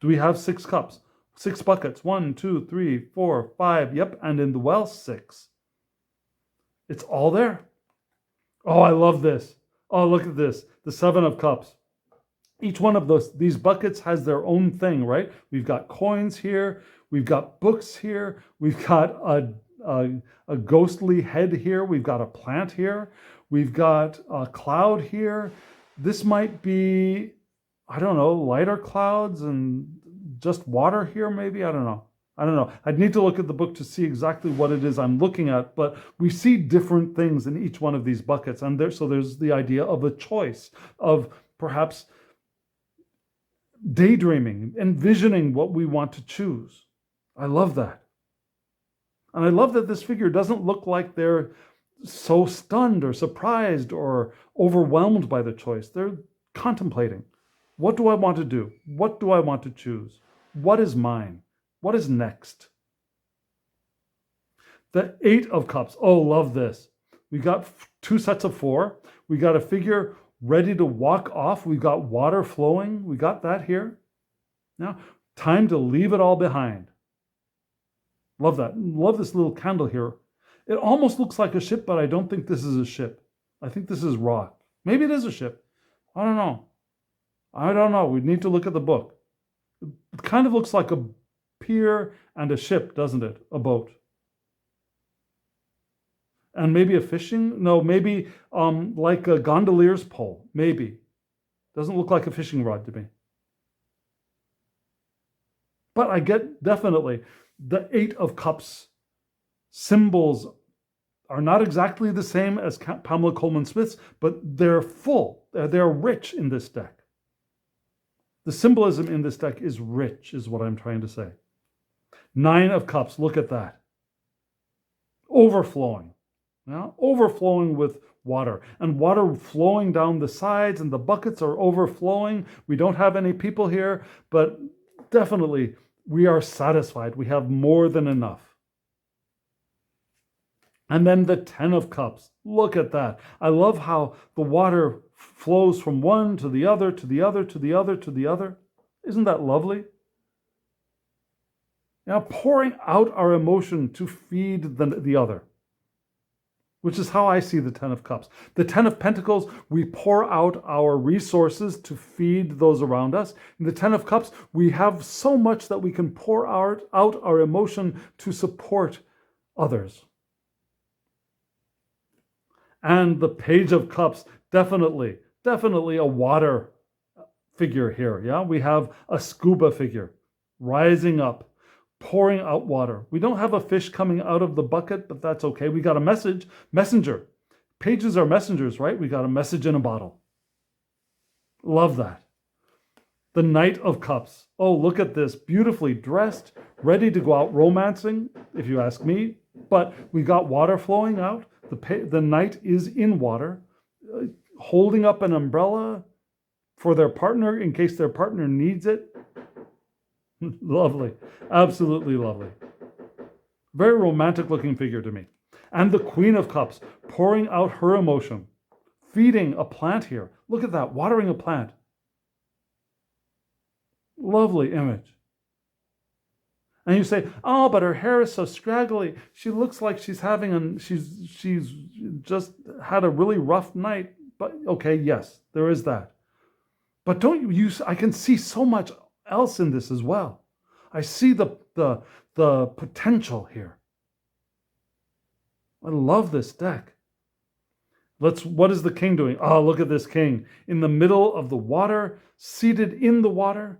Do we have 6 cups? 6 buckets. 1, 2, 3, 4, 5. Yep. And in the well, 6. It's all there. Oh, I love this. Oh, look at this. The 7 of Cups. Each one of these buckets has their own thing, right? We've got coins here. We've got books here. We've got a ghostly head here. We've got a plant here. We've got a cloud here. This might be, I don't know, lighter clouds and just water here, maybe? I don't know. I'd need to look at the book to see exactly what it is I'm looking at, but we see different things in each one of these buckets. And so there's the idea of a choice, of perhaps daydreaming, envisioning what we want to choose. I love that. And I love that this figure doesn't look like they're so stunned or surprised or overwhelmed by the choice. They're contemplating. What do I want to do? What do I want to choose? What is mine? What is next? The 8 of Cups. Oh, love this. We got 2 sets of 4. We got a figure ready to walk off. We got water flowing. We got that here. Now, time to leave it all behind. Love that. Love this little candle here. It almost looks like a ship, but I don't think this is a ship. I think this is rock. Maybe it is a ship. I don't know. We need to look at the book. It kind of looks like a pier and a ship, doesn't it? A boat. And maybe a fishing? No, maybe like a gondolier's pole. Maybe. Doesn't look like a fishing rod to me. But I get definitely the 8 of Cups symbols are not exactly the same as Pamela Coleman Smith's, but they're full. They're rich in this deck. The symbolism in this deck is rich, is what I'm trying to say. 9 of Cups, look at that. Overflowing. Yeah? Overflowing with water. And water flowing down the sides, and the buckets are overflowing. We don't have any people here, but definitely we are satisfied. We have more than enough. And then the 10 of Cups. Look at that. I love how the water flows from one to the other, to the other, to the other, to the other. Isn't that lovely? Now, pouring out our emotion to feed the other, which is how I see the 10 of Cups. The 10 of Pentacles, we pour out our resources to feed those around us. In the 10 of Cups, we have so much that we can pour out our emotion to support others. And the Page of Cups, definitely a water figure here. Yeah, we have a scuba figure rising up, pouring out water. We don't have a fish coming out of the bucket, but that's okay. We got a messenger. Pages are messengers, right? We got a message in a bottle. Love that. The Knight of Cups. Oh, look at this. Beautifully dressed, ready to go out romancing, if you ask me. But we got water flowing out. The knight is in water, holding up an umbrella for their partner in case their partner needs it. Lovely. Absolutely lovely. Very romantic looking figure to me. And the Queen of Cups, pouring out her emotion, feeding a plant here. Look at that, watering a plant. Lovely image. And you say, oh, but her hair is so scraggly. She looks like she's she's just had a really rough night. But okay, yes, there is that. But I can see so much else in this as well. I see the potential here. I love this deck. What is the king doing? Oh, look at this king in the middle of the water, seated in the water,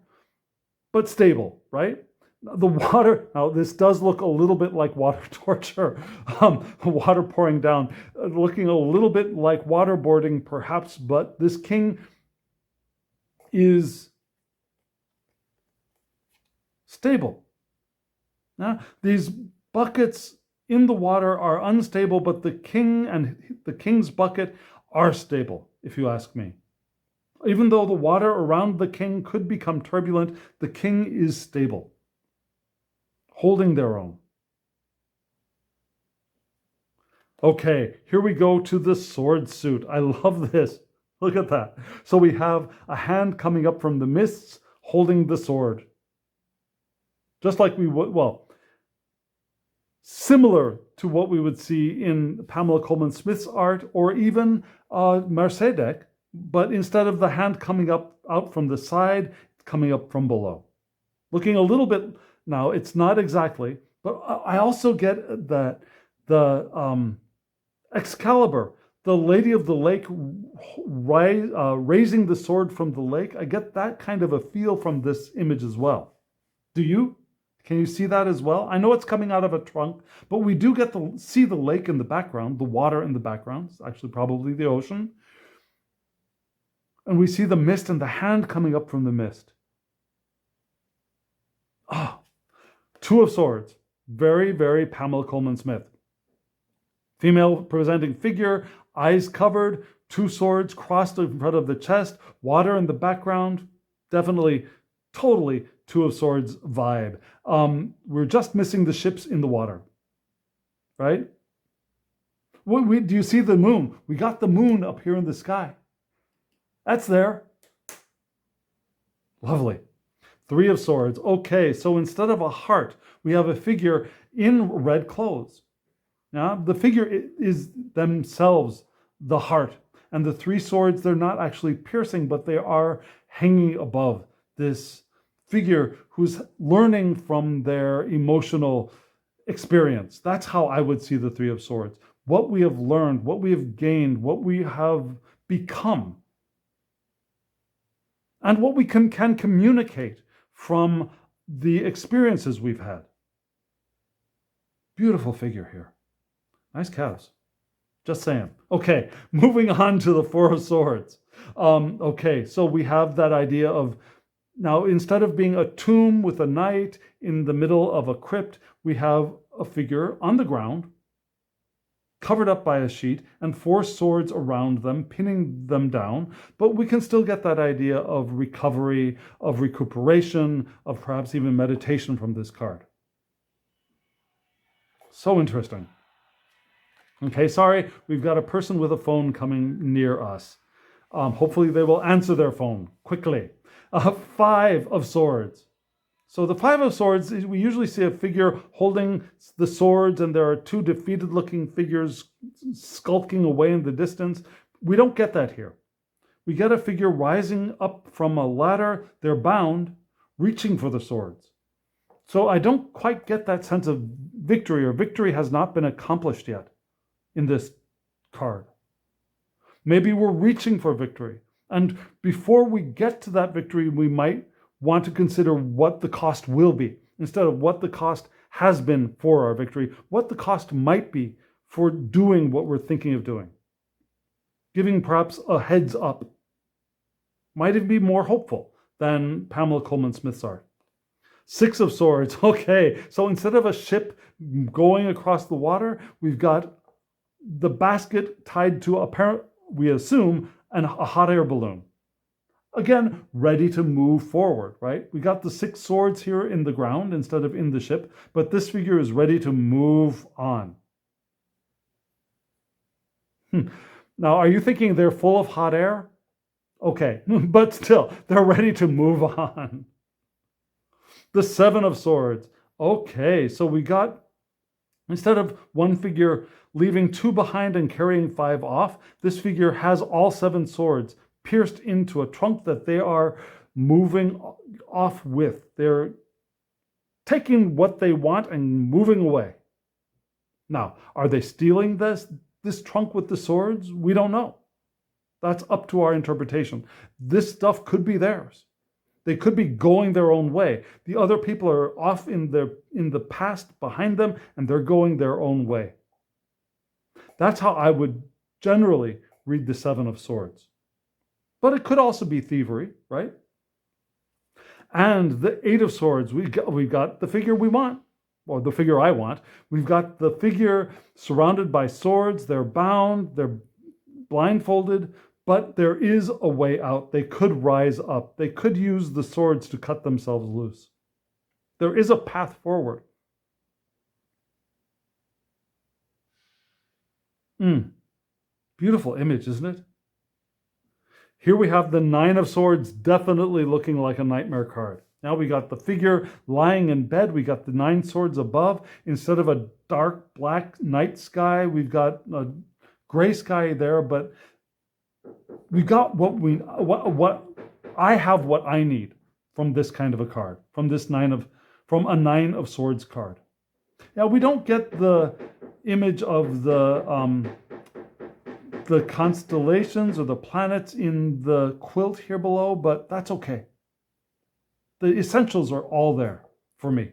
but stable, right? The water, now this does look a little bit like water torture, water pouring down, looking a little bit like waterboarding perhaps, but this king is stable. Now, these buckets in the water are unstable, but the king and the king's bucket are stable, if you ask me. Even though the water around the king could become turbulent, the king is stable, holding their own. Okay, here we go to the sword suit. I love this. Look at that. So we have a hand coming up from the mists, holding the sword. Just like we would, well, similar to what we would see in Pamela Coleman Smith's art, or even Mercedec, but instead of the hand coming up out from the side, coming up from below. Looking a little bit, now it's not exactly, but I also get that the Excalibur, the Lady of the Lake raising the sword from the lake, I get that kind of a feel from this image as well. Do you? Can you see that as well? I know it's coming out of a trunk, but we do get to see the lake in the background, the water in the background. It's actually probably the ocean. And we see the mist and the hand coming up from the mist. Ah, Two of Swords. Very, very Pamela Coleman Smith. Female presenting figure, eyes covered, two swords crossed in front of the chest, water in the background. Definitely, totally Two of Swords vibe. We're just missing the ships in the water, right? Do you see the moon? We got the moon up here in the sky. That's there. Lovely. Three of Swords. Okay, so instead of a heart, we have a figure in red clothes. Now, the figure is themselves the heart. And the three swords, they're not actually piercing, but they are hanging above this figure who's learning from their emotional experience. That's how I would see the Three of Swords. What we have learned, what we have gained, what we have become, and what we can communicate from the experiences we've had. Beautiful figure here. Nice cows. Just saying. Okay, moving on to the Four of Swords. Okay, so we have that idea of, now instead of being a tomb with a knight in the middle of a crypt, we have a figure on the ground, covered up by a sheet, and four swords around them, pinning them down. But we can still get that idea of recovery, of recuperation, of perhaps even meditation from this card. So interesting. Okay, sorry, we've got a person with a phone coming near us. Hopefully they will answer their phone quickly. Five of Swords. So the Five of Swords, we usually see a figure holding the swords, and there are two defeated looking figures skulking away in the distance. We don't get that here. We get a figure rising up from a ladder. They're bound, reaching for the swords. So I don't quite get that sense of victory, or victory has not been accomplished yet in this card. Maybe we're reaching for victory. And before we get to that victory, we might want to consider what the cost will be, instead of what the cost has been for our victory, what the cost might be for doing what we're thinking of doing. Giving perhaps a heads up might even be more hopeful than Pamela Coleman Smith's art. Six of Swords. Okay, so instead of a ship going across the water, we've got the basket tied to we assume, a hot air balloon. Again, ready to move forward, right? We got the six swords here in the ground instead of in the ship, but this figure is ready to move on. Now, are you thinking they're full of hot air? Okay, but still, they're ready to move on. The Seven of Swords. Okay, so we got, instead of one figure leaving two behind and carrying five off, this figure has all seven swords pierced into a trunk that they are moving off with. They're taking what they want and moving away. Now, are they stealing this? this trunk with the swords? We don't know. That's up to our interpretation. This stuff could be theirs. They could be going their own way. The other people are off in the past behind them, and they're going their own way. That's how I would generally read the Seven of Swords. But it could also be thievery, right? And the Eight of Swords, we've got the figure we want, or the figure I want. We've got the figure surrounded by swords. They're bound, they're blindfolded, but there is a way out. They could rise up. They could use the swords to cut themselves loose. There is a path forward. Beautiful image, isn't it? Here we have the Nine of Swords, definitely looking like a nightmare card. Now we got the figure lying in bed. We got the Nine Swords above. Instead of a dark black night sky, we've got a gray sky there, but we got what I have what I need from this kind of a card, from a Nine of Swords card. Now we don't get the image of the constellations or the planets in the quilt here below, but that's okay. The essentials are all there for me.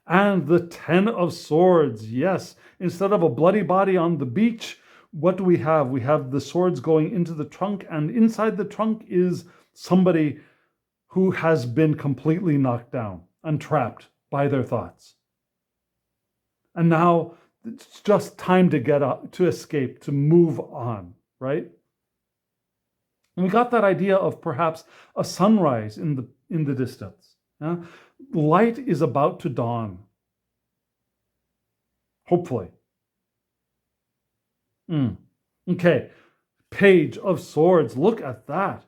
And the Ten of Swords, yes. Instead of a bloody body on the beach, what do we have? We have the swords going into the trunk, and inside the trunk is somebody who has been completely knocked down and trapped by their thoughts. And now it's just time to get up, to escape, to move on, right? And we got that idea of perhaps a sunrise in the distance. Yeah? Light is about to dawn. Hopefully. Okay, Page of Swords. Look at that.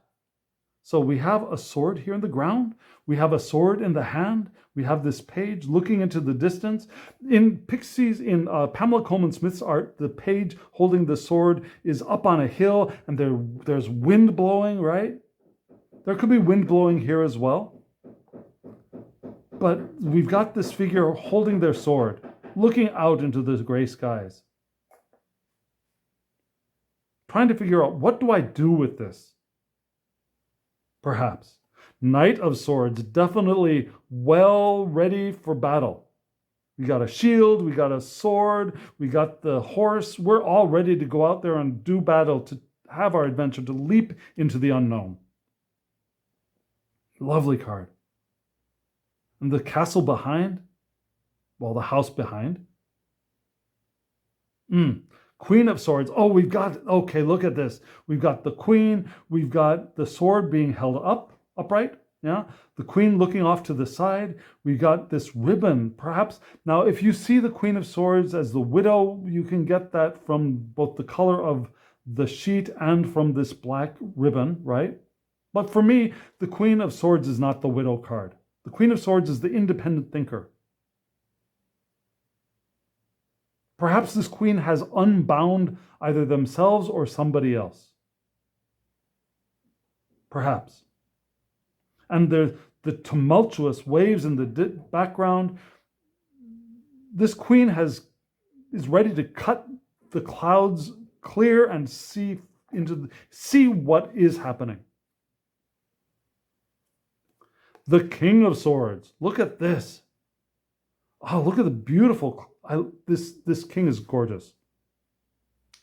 So we have a sword here in the ground. We have a sword in the hand. We have this page looking into the distance. In Pamela Coleman Smith's art, the page holding the sword is up on a hill, and there's wind blowing, right? There could be wind blowing here as well. But we've got this figure holding their sword, looking out into the gray skies. Trying to figure out, what do I do with this? Perhaps. Knight of Swords, definitely well ready for battle. We got a shield, we got a sword, we got the horse. We're all ready to go out there and do battle, to have our adventure, to leap into the unknown. Lovely card. And the castle behind, well, the house behind. Queen of Swords. Oh, okay, look at this. We've got the queen, we've got the sword being held upright. Yeah, the queen looking off to the side. We got this ribbon, perhaps. Now, if you see the Queen of Swords as the widow, you can get that from both the color of the sheet and from this black ribbon, right? But for me, the Queen of Swords is not the widow card. The Queen of Swords is the independent thinker. Perhaps this queen has unbound either themselves or somebody else. Perhaps. And the tumultuous waves in the background. This queen is ready to cut the clouds clear and see what is happening. The King of Swords. Look at this. Oh, look at the beautiful. This king is gorgeous.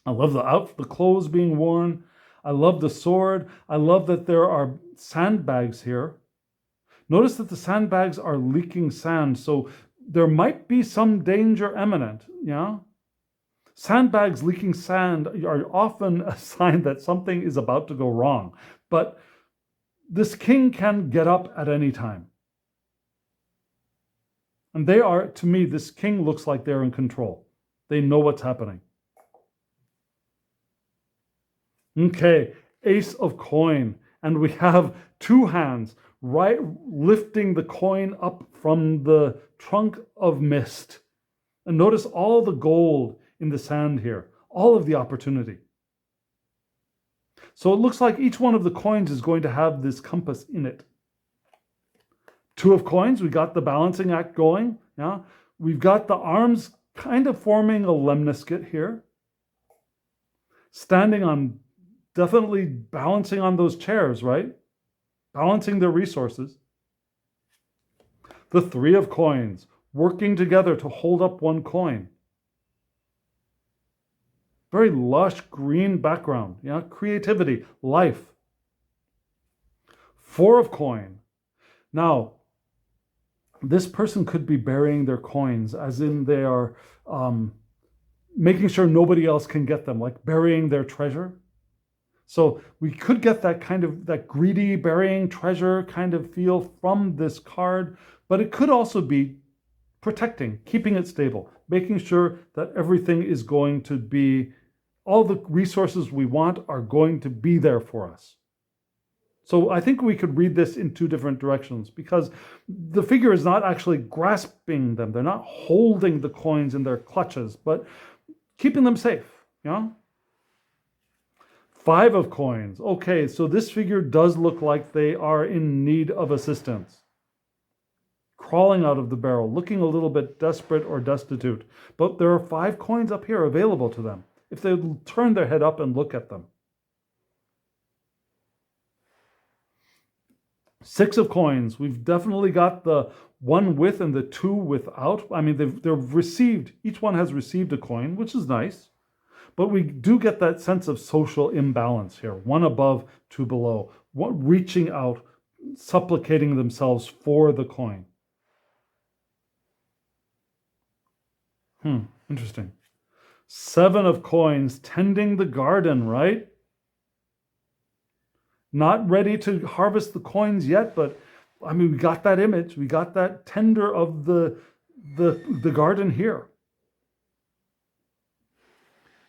I love the clothes being worn. I love the sword. I love that there are sandbags here. Notice that the sandbags are leaking sand, so there might be some danger imminent. Yeah, sandbags leaking sand are often a sign that something is about to go wrong. But this king can get up at any time. And to me, this king looks like they're in control. They know what's happening. Okay, Ace of Coin. And we have two hands lifting the coin up from the trunk of mist. And notice all the gold in the sand here, all of the opportunity. So it looks like each one of the coins is going to have this compass in it. Two of coins, we got the balancing act going. Yeah, we've got the arms kind of forming a lemniscate here. Standing on, definitely balancing on those chairs, right? Balancing their resources. The 3 of coins, working together to hold up one coin. Very lush green background, creativity, life. 4 of coin. Now, this person could be burying their coins, as in they are making sure nobody else can get them, like burying their treasure. So we could get that greedy, burying treasure kind of feel from this card, but it could also be protecting, keeping it stable, making sure that everything is going to be, all the resources we want are going to be there for us. So I think we could read this in 2 different directions, because the figure is not actually grasping them. They're not holding the coins in their clutches, but keeping them safe, 5 of coins. Okay, so this figure does look like they are in need of assistance. Crawling out of the barrel, looking a little bit desperate or destitute. But there are 5 coins up here available to them, if they turn their head up and look at them. 6 of coins. We've definitely got the 1 with and the 2 without. I mean, they've received, each one has received a coin, which is nice. But we do get that sense of social imbalance here. 1 above, 2 below. Reaching out, supplicating themselves for the coin. Interesting. 7 of coins, tending the garden, right? Not ready to harvest the coins yet, but I mean, we got that image. We got that tender of the garden here.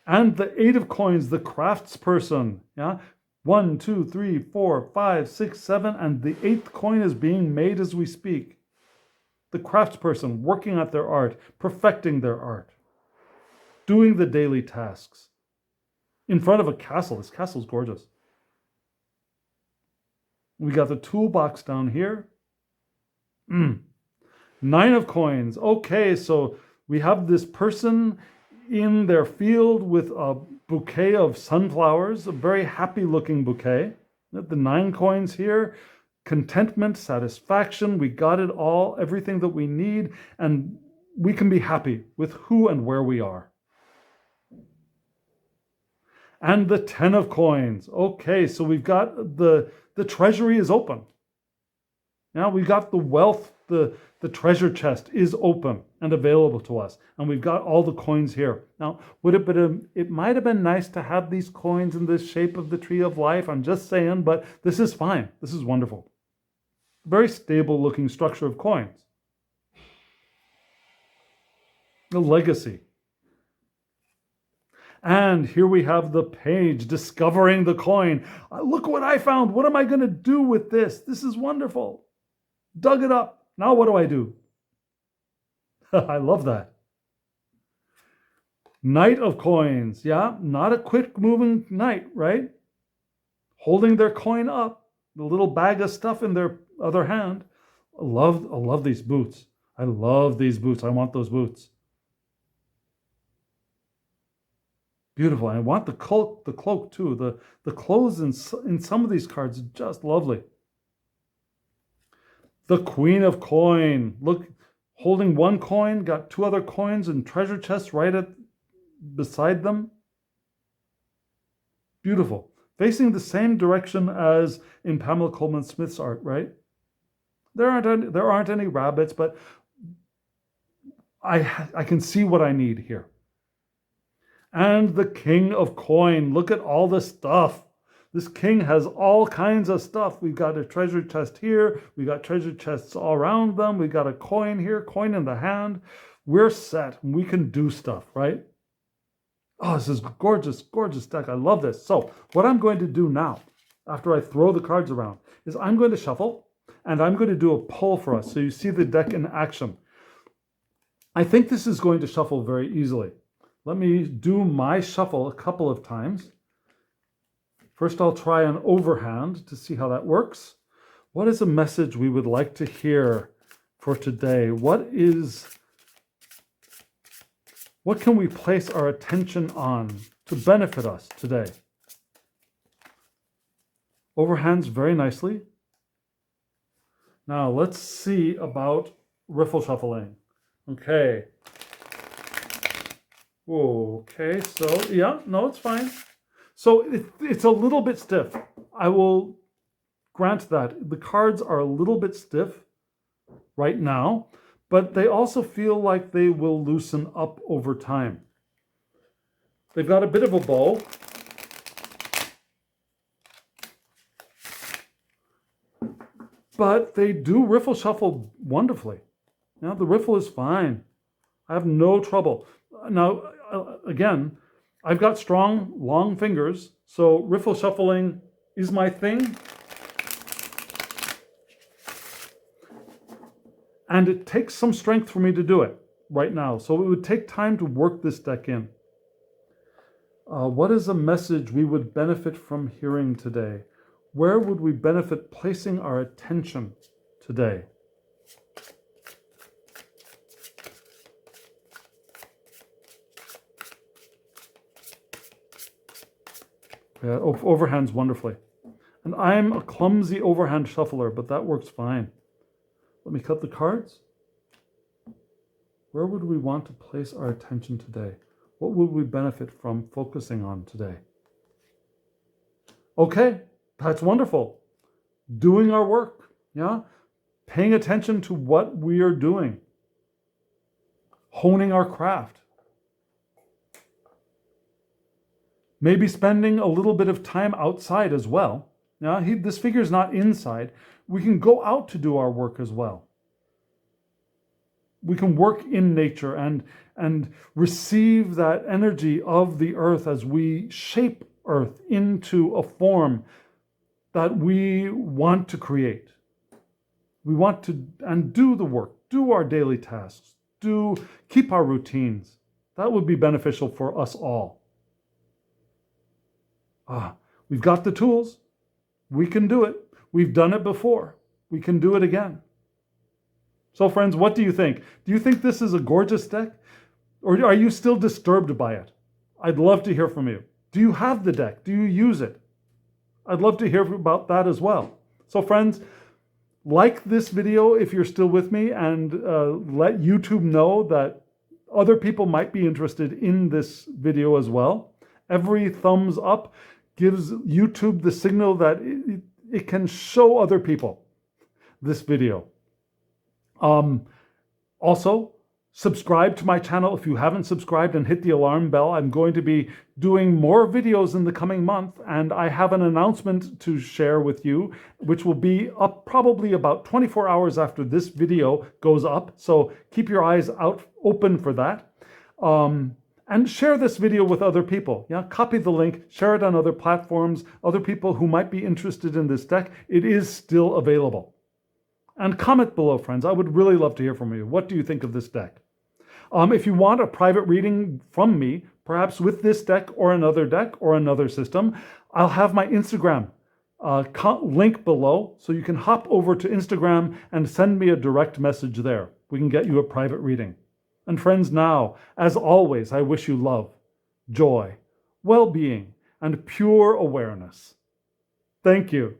And the 8 of coins, the craftsperson. 1, 2, 3, 4, 5, 6, 7, and the 8th coin is being made as we speak. The craftsperson working at their art, perfecting their art, doing the daily tasks. In front of a castle. This castle's gorgeous. We got the toolbox down here. 9 of coins. Okay, so we have this person in their field with a bouquet of sunflowers, a very happy looking bouquet. The 9 coins here, contentment, satisfaction, we got it all, everything that we need, and we can be happy with who and where we are. And the 10 of coins. Okay, so we've got the treasury is open. Now we've got the wealth, the treasure chest is open and available to us. And we've got all the coins here. Now, it might have been nice to have these coins in the shape of the tree of life. I'm just saying, but this is fine. This is wonderful. Very stable looking structure of coins. The legacy. And here we have the page, discovering the coin. Look what I found. What am I going to do with this? This is wonderful. Dug it up. Now what do I do? I love that. Knight of coins. Yeah, not a quick moving knight, right? Holding their coin up, the little bag of stuff in their other hand. I love these boots. I love these boots. I want those boots. Beautiful. I want the cloak too. The clothes in some of these cards are just lovely. The Queen of Coin. Look, holding 1 coin, got 2 other coins and treasure chests right beside them. Beautiful. Facing the same direction as in Pamela Coleman Smith's art, right? There aren't any rabbits, but I can see what I need here. And the King of Coin. Look at all the stuff. This king has all kinds of stuff. We've got a treasure chest here. We got treasure chests all around them. We got a coin here, coin in the hand. We're set. We can do stuff, right? Oh, this is gorgeous, gorgeous deck. I love this. So what I'm going to do now, after I throw the cards around, is I'm going to shuffle and I'm going to do a pull for us so you see the deck in action. I think this is going to shuffle very easily. Let me do my shuffle a couple of times. First, I'll try an overhand to see how that works. What is a message we would like to hear for today? What is What can we place our attention on to benefit us today? Overhands very nicely. Now let's see about riffle shuffling. Okay. Okay, so yeah, no, it's fine. So it's a little bit stiff. I will grant that. The cards are a little bit stiff right now, but they also feel like they will loosen up over time. They've got a bit of a bow. But they do riffle shuffle wonderfully. Now the riffle is fine. I have no trouble. Now, again, I've got strong, long fingers, so riffle shuffling is my thing. And it takes some strength for me to do it right now. So it would take time to work this deck in. What is a message we would benefit from hearing today? Where would we benefit placing our attention today? Yeah, overhands wonderfully. And I'm a clumsy overhand shuffler, but that works fine. Let me cut the cards. Where would we want to place our attention today? What would we benefit from focusing on today? Okay, that's wonderful. Doing our work, yeah? Paying attention to what we are doing. Honing our craft. Maybe spending a little bit of time outside as well. Now, this figure is not inside. We can go out to do our work as well. We can work in nature and receive that energy of the earth as we shape earth into a form that we want to create. We want to and do the work, do our daily tasks, keep our routines. That would be beneficial for us all. We've got the tools. We can do it. We've done it before. We can do it again. So friends, what do you think? Do you think this is a gorgeous deck? Or are you still disturbed by it? I'd love to hear from you. Do you have the deck? Do you use it? I'd love to hear about that as well. So friends, like this video if you're still with me, and let YouTube know that other people might be interested in this video as well. Every thumbs up gives YouTube the signal that it can show other people this video. Also, subscribe to my channel if you haven't subscribed, and hit the alarm bell. I'm going to be doing more videos in the coming month, and I have an announcement to share with you, which will be up probably about 24 hours after this video goes up. So keep your eyes open for that. And share this video with other people. Yeah, copy the link, share it on other platforms, other people who might be interested in this deck. It is still available. And comment below, friends. I would really love to hear from you. What do you think of this deck? If you want a private reading from me, perhaps with this deck or another system, I'll have my Instagram link below, so you can hop over to Instagram and send me a direct message there. We can get you a private reading. And friends, now, as always, I wish you love, joy, well-being, and pure awareness. Thank you.